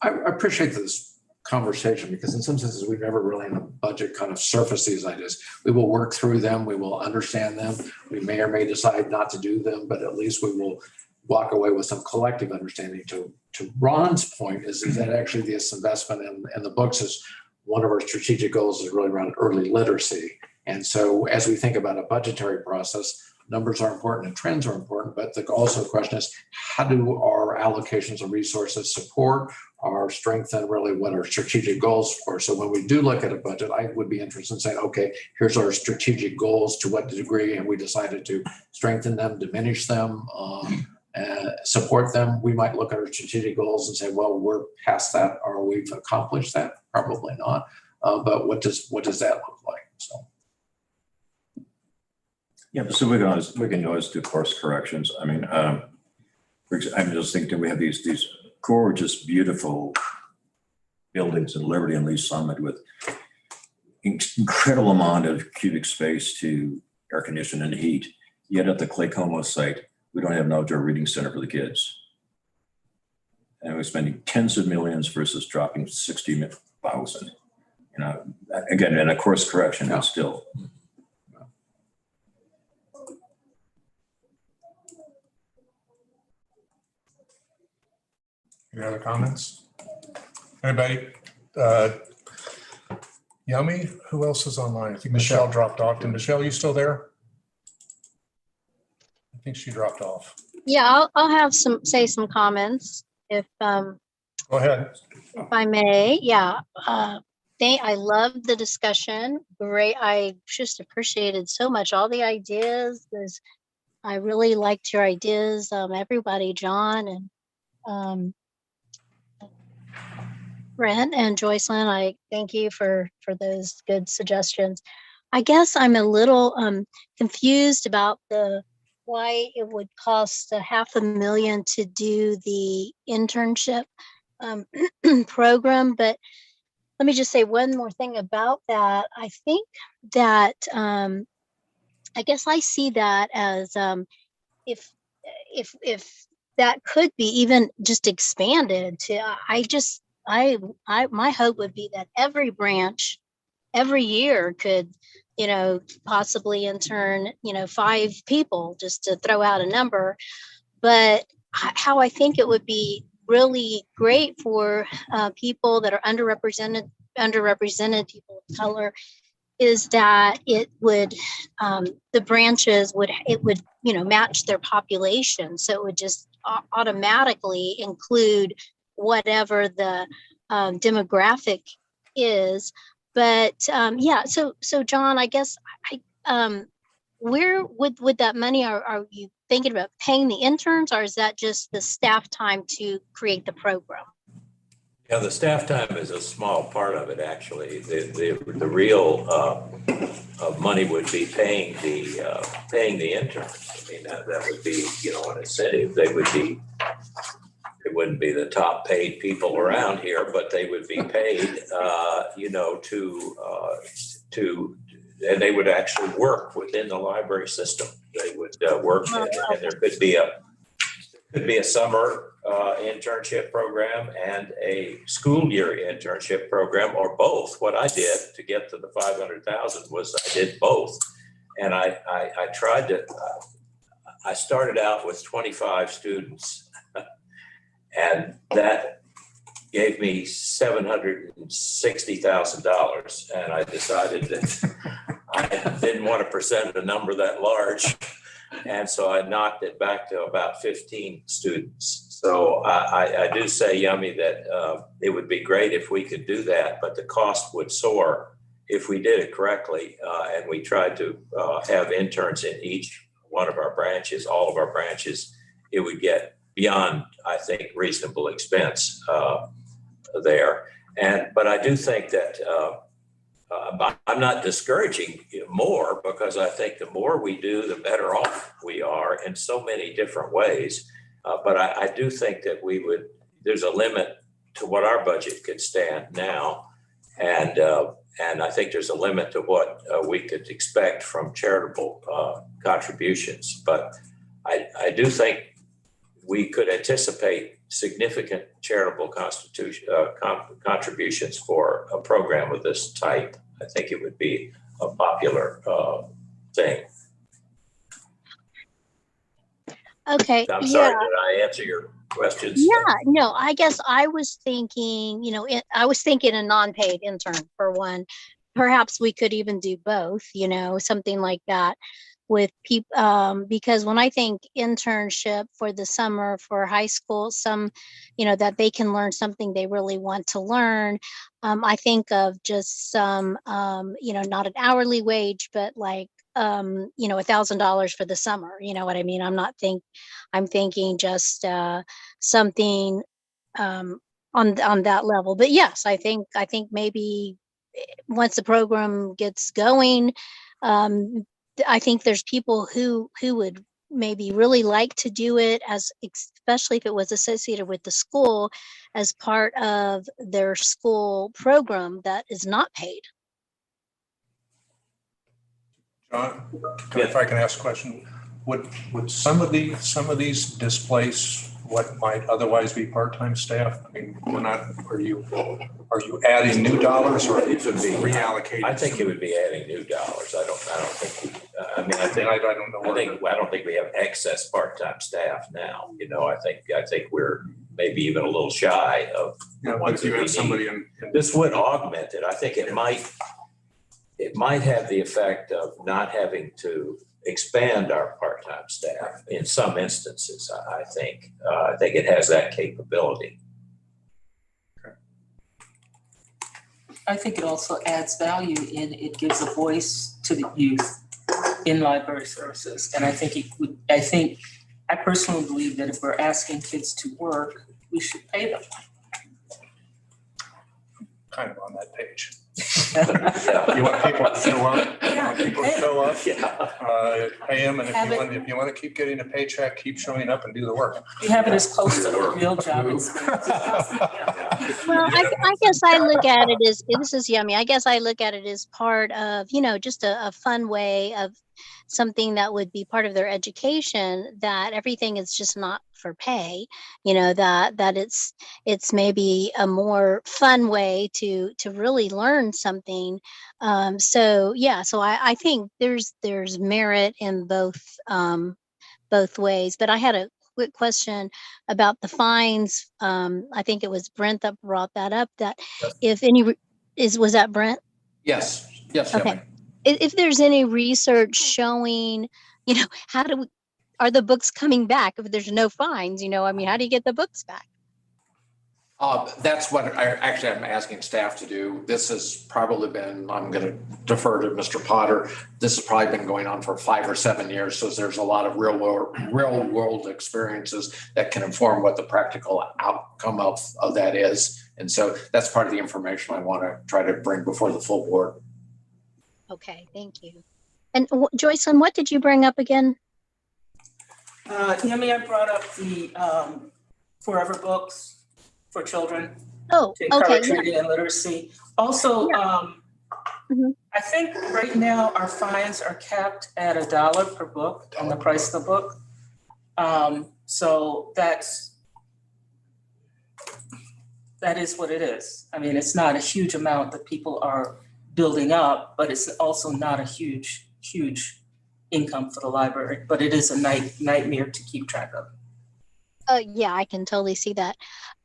I appreciate this conversation because in some senses, we've never really in a budget kind of surfaced these ideas. We will work through them. We will understand them. We may or may decide not to do them, but at least we will walk away with some collective understanding. To Ron's point is that actually this investment in the books is one of our strategic goals is really around early literacy. And so as we think about a budgetary process, numbers are important and trends are important, but also the question is, how do our allocations of resources support or strengthen really what our strategic goals for? So when we do look at a budget, I would be interested in saying, okay, here's our strategic goals, to what degree have we decided to strengthen them, diminish them, support them? We might look at our strategic goals and say, well, we're past that, or we've accomplished that. Probably not. But what does that look like? So. Yeah, so we can always do course corrections. I mean, I'm just thinking we have these gorgeous, beautiful buildings in Liberty and Lee Summit with incredible amount of cubic space to air condition and heat. Yet at the Clay Como site, we don't have an outdoor reading center for the kids. And we're spending tens of millions versus dropping 60,000. You know, again, and a course correction is still. Any other comments? Anybody? Yummy? Who else is online? I think Michelle dropped off. And Michelle, you still there? I think she dropped off. Yeah, I'll have say some comments if Go ahead. if I may. Yeah. I love the discussion. Great. I just appreciated so much all the ideas. I really liked your ideas. Everybody, John and Brent and Joycelyn, I thank you for those good suggestions. I guess I'm a little confused about why it would cost $500,000 to do the internship program. But let me just say one more thing about that. I think that I guess I see that as if that could be even just expanded to, my hope would be that every branch every year could, possibly intern, 5 people, just to throw out a number. But how I think it would be really great for people that are underrepresented people of color is that it would, the branches would match their population. So it would just automatically include whatever the demographic is. But so John, I guess where would that money, are you thinking about paying the interns, or is that just the staff time to create the program? Yeah, the staff time is a small part of it, actually. The real money would be paying the interns. I mean, that would be, an incentive. It wouldn't be the top paid people around here, but they would be paid, and they would actually work within the library system. They would work, and there could be a summer internship program and a school year internship program, or both. What I did to get to the 500,000 was I did both, and I tried to. I started out with 25 students. And that gave me $760,000. And I decided that I didn't want to present a number that large. And so I knocked it back to about 15 students. So I do say, Yummy, that it would be great if we could do that, but the cost would soar if we did it correctly. And we tried to have interns in each one of our branches, all of our branches. It would get beyond, I think, reasonable expense there. But I do think that I'm not discouraging more, because I think the more we do, the better off we are in so many different ways. But I do think that there's a limit to what our budget could stand now. And I think there's a limit to what we could expect from charitable contributions. But I do think we could anticipate significant charitable contributions for a program of this type. I think it would be a popular thing. Okay. I'm Yeah. sorry, did I answer your questions? Yeah, no, I guess I was thinking, I was thinking a non-paid intern for one. Perhaps we could even do both, something like that with people, because when I think internship for the summer for high school, that they can learn something they really want to learn. I think of just some, not an hourly wage, but like, $1,000 for the summer. You know what I mean? I'm thinking just something on that level. But yes, I think maybe once the program gets going, I think there's people who would maybe really like to do it, especially if it was associated with the school as part of their school program that is not paid. John, if I can ask a question, would some of these displace what might otherwise be part-time staff? I mean, are you adding new dollars, or It would be reallocating? I think it would be adding new dollars. I don't think. I don't think we have excess part-time staff now. I think we're maybe even a little shy of. But if you have somebody in this would augment it. I think it might have the effect of not having to expand our part-time staff in some instances. I think it has that capability. I think it also adds value in it gives a voice to the youth in library services. And I personally believe that if we're asking kids to work, we should pay them. kind of on that page. Yeah. You want people to show up? You Yeah. want people to show up? Yeah. Pay them, and if you want to keep getting a paycheck, keep showing up and do the work. You have it as close to a real job experience as possible. Well, I guess I look at it as, this is yummy. I guess I look at it as part of, just a fun way of something that would be part of their education, that everything is just not for pay, that it's maybe a more fun way to really learn something. So I think there's merit in both ways. But I had a quick question about the fines. I think it was Brent that brought that up, that if any was that Brent? Yes. Okay. If there's any research showing, are the books coming back if there's no fines? How do you get the books back? That's what I'm asking staff to do. This has probably been, I'm going to defer to Mr. Potter. This has probably been going on for 5 or 7 years. So there's a lot of real world experiences that can inform what the practical outcome of that is. And so that's part of the information I want to try to bring before the full board. Okay, thank you. And Joycelyn, what did you bring up again? Yemi, I brought up the Forever books for children. Oh, to okay. encourage reading and literacy. Also, I think right now our fines are capped at $1 per book on the price of the book. So that is what it is. I mean, it's not a huge amount that people are building up, but it's also not a huge income for the library, but it is a nightmare to keep track of. Yeah, I can totally see that.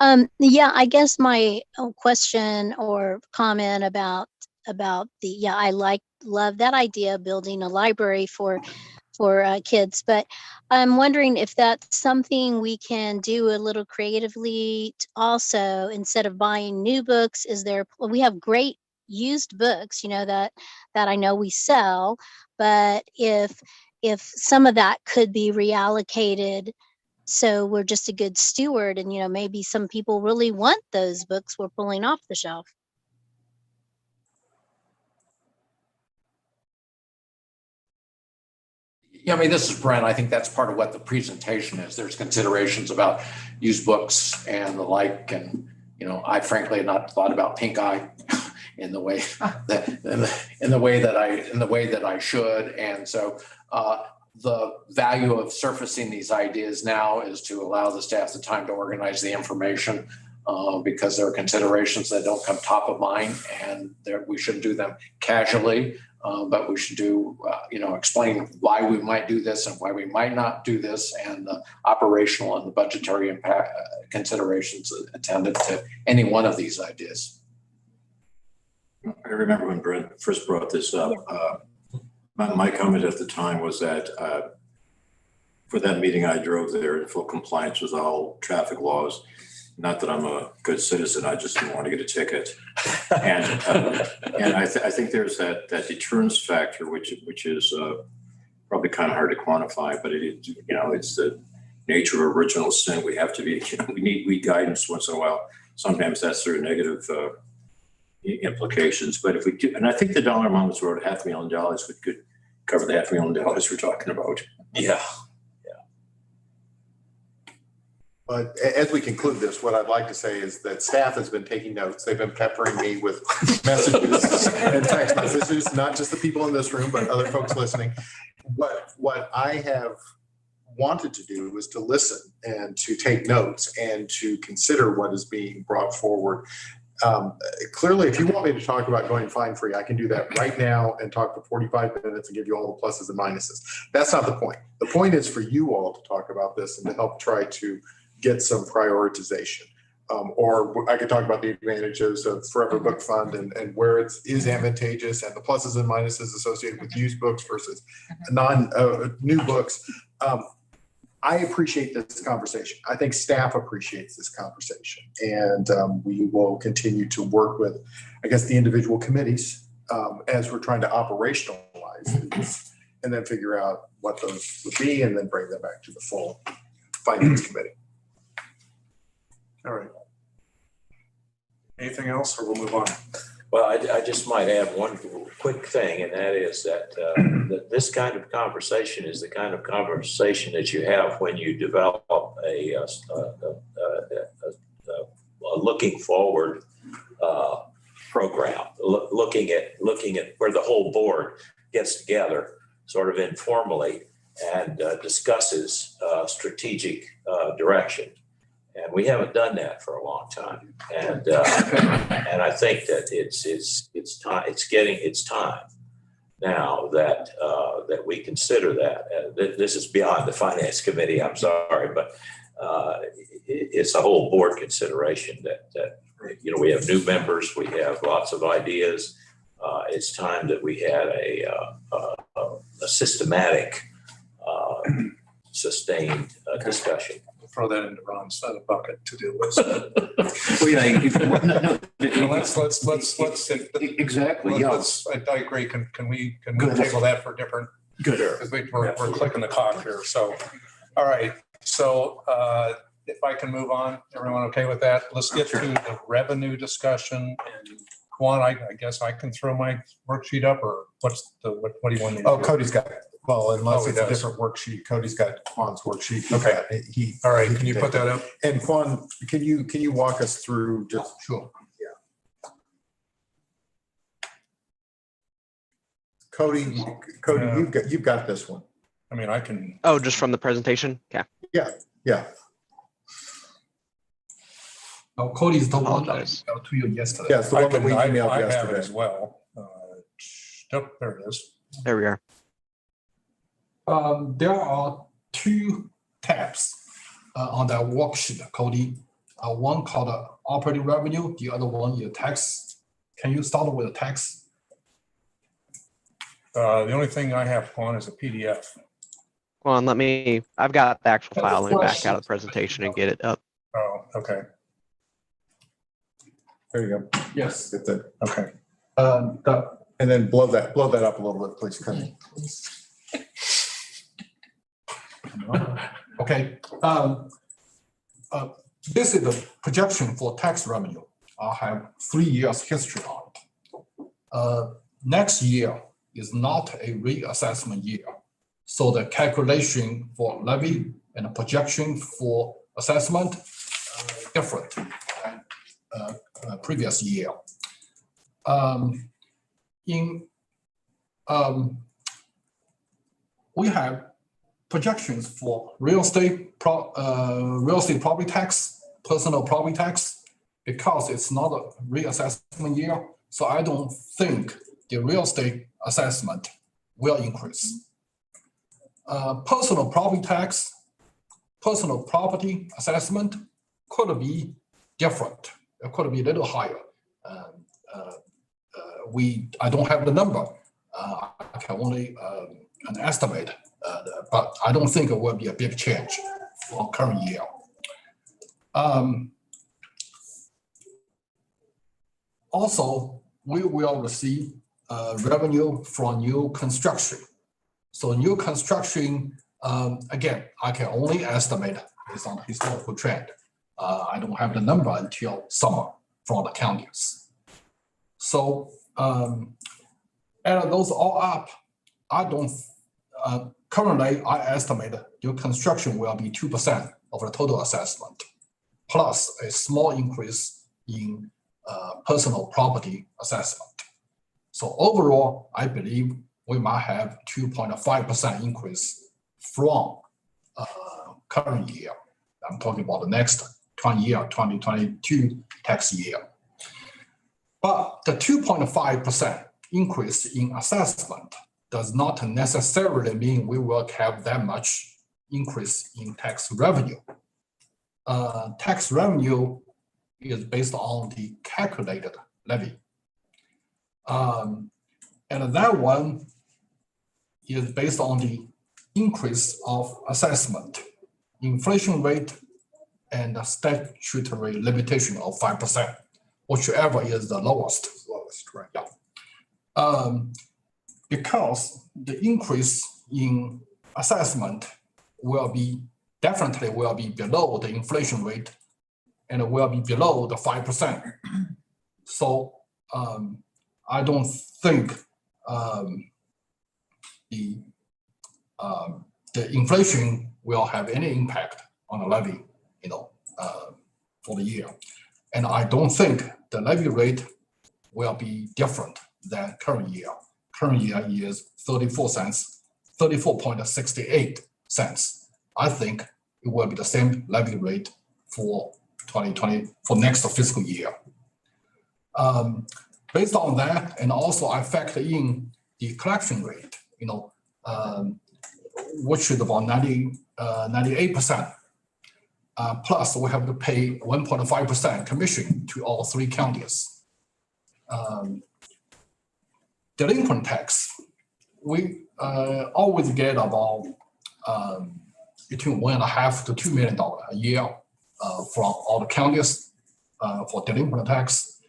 I guess my question or comment about I love that idea of building a library for kids, but I'm wondering if that's something we can do a little creatively also. Instead of buying new books, we have great used books, that I know we sell, but if some of that could be reallocated, so we're just a good steward, and maybe some people really want those books we're pulling off the shelf. Yeah, I mean, this is Brent. I think that's part of what the presentation is. There's considerations about used books and the like, and I frankly had not thought about pink eye in the way that I should. And so the value of surfacing these ideas now is to allow the staff the time to organize the information, because there are considerations that don't come top of mind, and we shouldn't do them casually, but we should explain why we might do this and why we might not do this, and the operational and the budgetary impact considerations attendant to any one of these ideas. I remember when Brent first brought this up, my comment at the time was that for that meeting, I drove there in full compliance with all traffic laws. Not that I'm a good citizen, I just didn't want to get a ticket. And I think there's that deterrence factor, which is probably kind of hard to quantify, but it's the nature of original sin. We have to be, we need guidance once in a while. Sometimes that's through negative implications, but if we do, and I think the dollar amount was around $500,000, we could cover the $500,000 we're talking about. Yeah. But as we conclude this, what I'd like to say is that staff has been taking notes. They've been peppering me with messages and text messages, not just the people in this room, but other folks listening. What I have wanted to do was to listen and to take notes and to consider what is being brought forward. Clearly, if you want me to talk about going fine free, I can do that right now and talk for 45 minutes and give you all the pluses and minuses. That's not the point. The point is for you all to talk about this and to help try to get some prioritization. Or I could talk about the advantages of Forever Book Fund and where it is advantageous and the pluses and minuses associated with used books versus new books. I appreciate this conversation. I think staff appreciates this conversation. And we will continue to work with, I guess, the individual committees as we're trying to operationalize this and then figure out what those would be and then bring them back to the full finance committee. All right. Anything else, or we'll move on? Well, I just might add one quick thing, and that is that this kind of conversation is the kind of conversation that you have when you develop a looking forward program, looking at where the whole board gets together sort of informally and discusses strategic direction. And we haven't done that for a long time, and I think that it's time now that we consider that. This is beyond the finance committee. I'm sorry, but it's a whole board consideration that we have new members, we have lots of ideas. It's time that we had a systematic, sustained discussion. Throw that into Ron's bucket to deal with. Let's exactly. I agree. Can we table that for different? Good. Because we're clicking the clock here. So, all right. So if I can move on, everyone okay with that? Let's get to the revenue discussion. And Juan, I guess I can throw my worksheet up, or what do you want me to do? Oh, Cody's got it. Well, unless it's a does. different worksheet, Cody's got Juan's worksheet. Okay. All right. Can you put that up? And Juan, can you walk us through just? Sure. Yeah. Cody, you've got this one. I mean, I can. Oh, just from the presentation? Yeah. Yeah. Oh, Cody's the one I Apologize. emailed to you yesterday. Yeah, it's the one that we I emailed have it yesterday. as well. There it is. There we are. There are two tabs on that worksheet, Cody. One called operating revenue, the other one is tax. Can you start with the tax? The only thing I have on is a PDF. Well, and I've got the actual file. Let me back out of the presentation and get it up. Oh, okay. There you go. Yes. Get that. Okay. And then blow that up a little bit, please, Cody. Okay. This is the projection for tax revenue. I have 3 years history on it. Next year is not a reassessment year. So the calculation for levy and the projection for assessment different. previous year. We have projections for real estate property tax, personal property tax, because it's not a reassessment year. So I don't think the real estate assessment will increase. Personal property tax, personal property assessment could be different. It could be a little higher. I don't have the number. I can only an estimate, but I don't think it will be a big change for current year. Also, we will receive revenue from new construction. So new construction, again, I can only estimate based on historical trend. I don't have the number until summer from the counties. So add those all up, I don't, currently I estimate new construction will be 2% of the total assessment, plus a small increase in personal property assessment. So overall, I believe we might have 2.5% increase from current year. I'm talking about the next 2022 tax year. But the 2.5% increase in assessment does not necessarily mean we will have that much increase in tax revenue. Tax revenue is based on the calculated levy. And that one is based on the increase of assessment, inflation rate, and the statutory limitation of 5%, whichever is the lowest. Right? Yeah. Because the increase in assessment will definitely be below the inflation rate, and it will be below the 5%. So I don't think the inflation will have any impact on the levy, for the year. And I don't think the levy rate will be different than current year. Current year is 34.68 cents. I think it will be the same levy rate for 2020, for next fiscal year. Based on that, and also I factor in the collection rate, which is about 98%. Plus, we have to pay 1.5% commission to all three counties. Delinquent tax, we always get about between $1.5 to $2 million a year from all the counties for delinquent tax.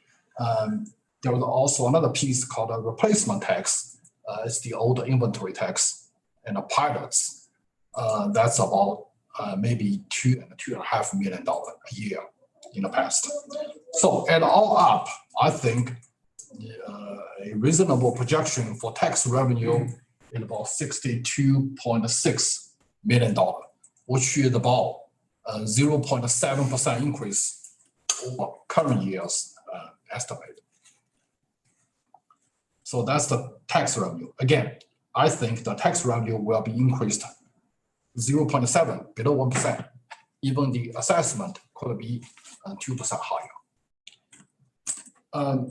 There was also another piece called a replacement tax. It's the old inventory tax and the pilots. That's about maybe $2.5 million a year in the past. So add all up, I think a reasonable projection for tax revenue is about $62.6 million, which is about 0.7% increase over current year's estimate. So that's the tax revenue. Again, I think the tax revenue will be increased 0.7, below 1%. Even the assessment could be 2% higher.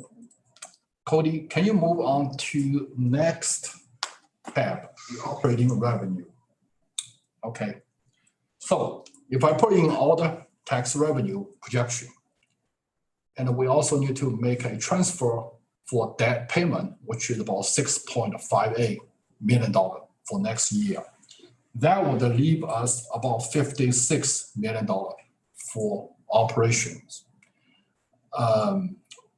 Cody, can you move on to next tab, the operating revenue? Okay. So if I put in all the tax revenue projection, and we also need to make a transfer for debt payment, which is about $6.58 million for next year. That would leave us about $56 million for operations,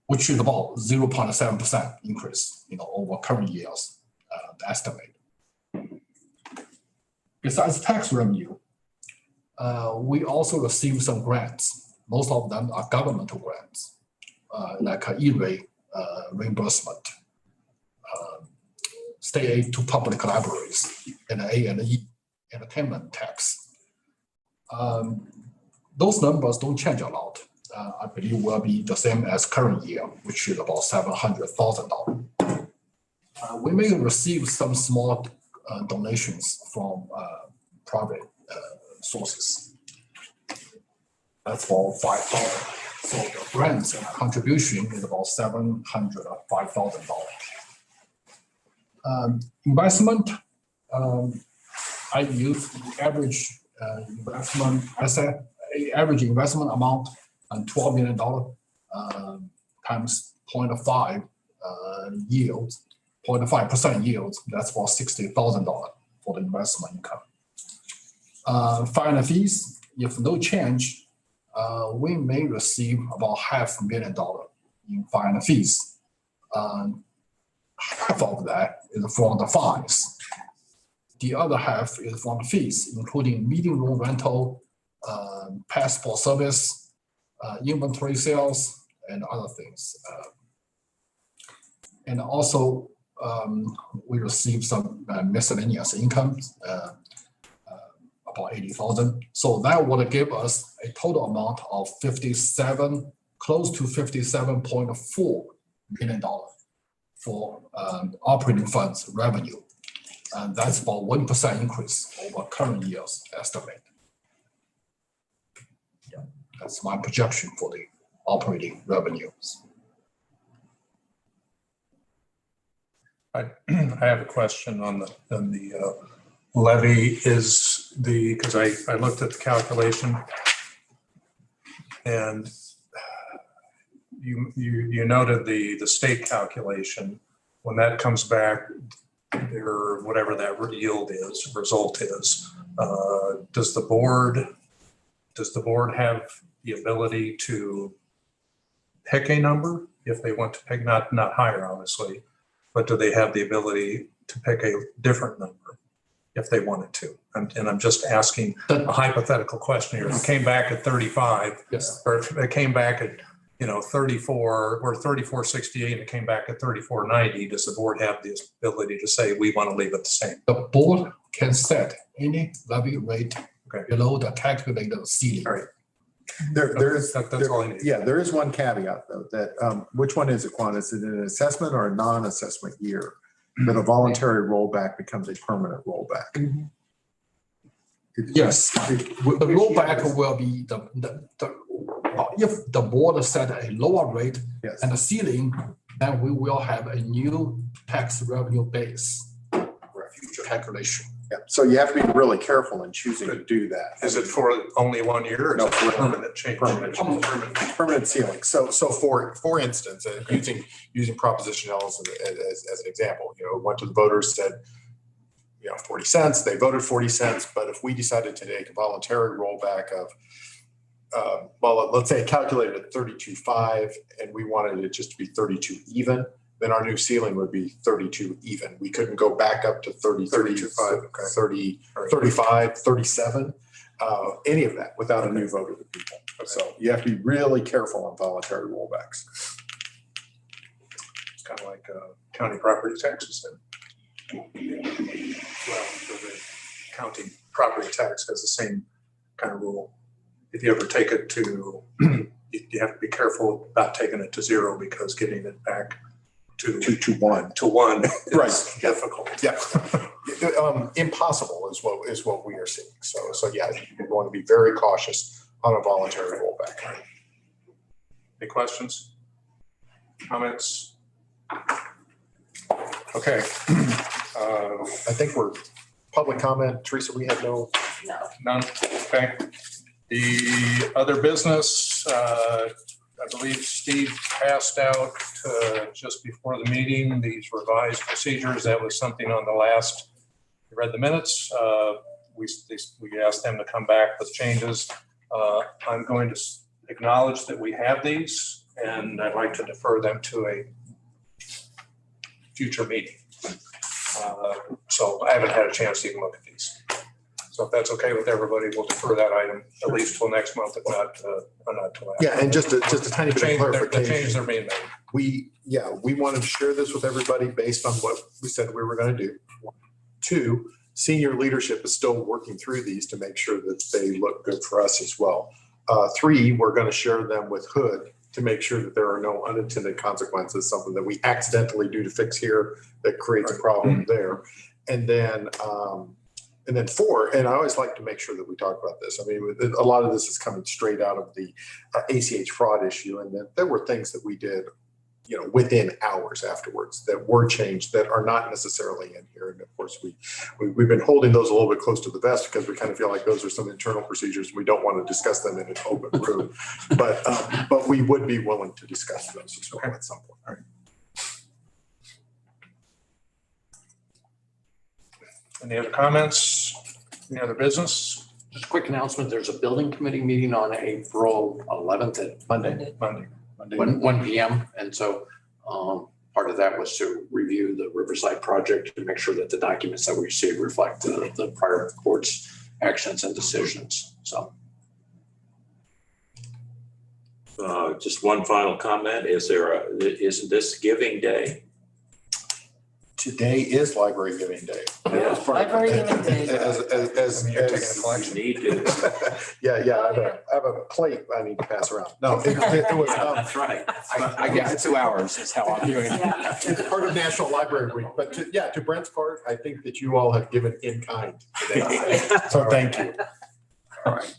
which is about 0.7% increase, over current year's estimate. Besides tax revenue, we also receive some grants. Most of them are governmental grants, like E-rate reimbursement, state aid to public libraries, and A&E entertainment tax. Those numbers don't change a lot. I believe will be the same as current year, which is about $700,000. We may receive some small donations from private sources. That's for $5,000. So the grants and contribution is about $705,000. Investment, I use the average investment asset, average investment amount and $12 million times 0.5 yield, 0.5% yield. That's about $60,000 for the investment income. Final fees, if no change, we may receive about $500,000 in final fees. Half of that is from the fines. The other half is from the fees, including meeting room rental, passport service, inventory sales, and other things. And also, we receive some miscellaneous income, about $80,000. So that would give us a total amount of close to $57.4 million for operating funds revenue. And that's about 1% increase over current year's estimate. Yeah, that's my projection for the operating revenues. I have a question on the levy because I looked at the calculation and you noted the state calculation. When that comes back, whatever that yield is, result is, does the board have the ability to pick a number if they want to pick, not higher obviously, but do they have the ability to pick a different number if they wanted to? And I'm just asking a hypothetical question here. If it came back at 35, Yes. or if it came back at 34 or 34.68 and it came back at 34.90, does the board have the ability to say we want to leave it the same? The board can set any levy rate below the calculated ceiling. All right. That's all I need. Yeah, there is one caveat though, that which one is it, Quan? Is it an assessment or a non-assessment year? That a voluntary rollback becomes a permanent rollback. Yes, the rollback will be if the board set a lower rate and a ceiling, then we will have a new tax revenue base for future calculation. Yeah, so you have to be really careful in choosing to do that. Is it for only 1 year or is No, it for permanent change? Permanent ceiling. So for instance, using Proposition L as an example, went to the voters, said, 40 cents, they voted 40 cents, but if we decided to take a voluntary rollback of, let's say calculated at 32.5 and we wanted it just to be 32 even, then our new ceiling would be 32 even. We couldn't go back up to 32.5, 30, 35, 37, any of that without a new vote of the people. So you have to be really careful on voluntary rollbacks. It's kind of like county property taxes then. Well, the county property tax has the same kind of rule. If you ever take it to, you have to be careful about taking it to zero because getting it back to one is difficult. Yeah, impossible is what we are seeing. So yeah, you want to be very cautious on a voluntary rollback. Any questions? Comments? Okay. I think we're public comment. Teresa, we have none. Okay. The other business, I believe Steve passed out just before the meeting these revised procedures. That was something on the last. You read the minutes. We asked them to come back with changes. I'm going to acknowledge that we have these, and I'd like to defer them to a future meeting. So I haven't had a chance to even look at these. So if that's okay with everybody, we'll defer that item at least till next month, if not till after. Yeah, and just a tiny bit of clarification. The changes are being made. We wanted to share this with everybody based on what we said we were going to do. 2, senior leadership is still working through these to make sure that they look good for us as well. 3, we're going to share them with Hood to make sure that there are no unintended consequences, something that we accidentally do to fix here that creates a problem there. And then 4, and I always like to make sure that we talk about this. I mean, a lot of this is coming straight out of the ACH fraud issue. And then there were things that we did, you know, within hours afterwards that were changed that are not necessarily in here. And of course, we've been holding those a little bit close to the vest because we kind of feel like those are some internal procedures. We don't want to discuss them in an open room, but we would be willing to discuss those as well at some point. All right. Any other comments? Any other business? Just a quick announcement, there's a building committee meeting on April 11th at Monday. 1 p.m. And so part of that was to review the Riverside project to make sure that the documents that we receive reflect the prior board's actions and decisions. So. Just one final comment. Isn't this Giving Day? Today is Library Giving Day. Yeah. Library Giving Day. As you're taking a collection. You need to. Yeah. I have a plate I need to pass around. No, it was. That's right. I get 2 hours is how I'm doing it. It's part of National Library Week, but to Brent's part, I think that you all have given in kind today. So thank you. All right.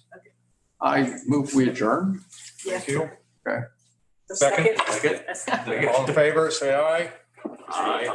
I move we adjourn. Thank you. Okay. Second. All in favor, say aye. Aye.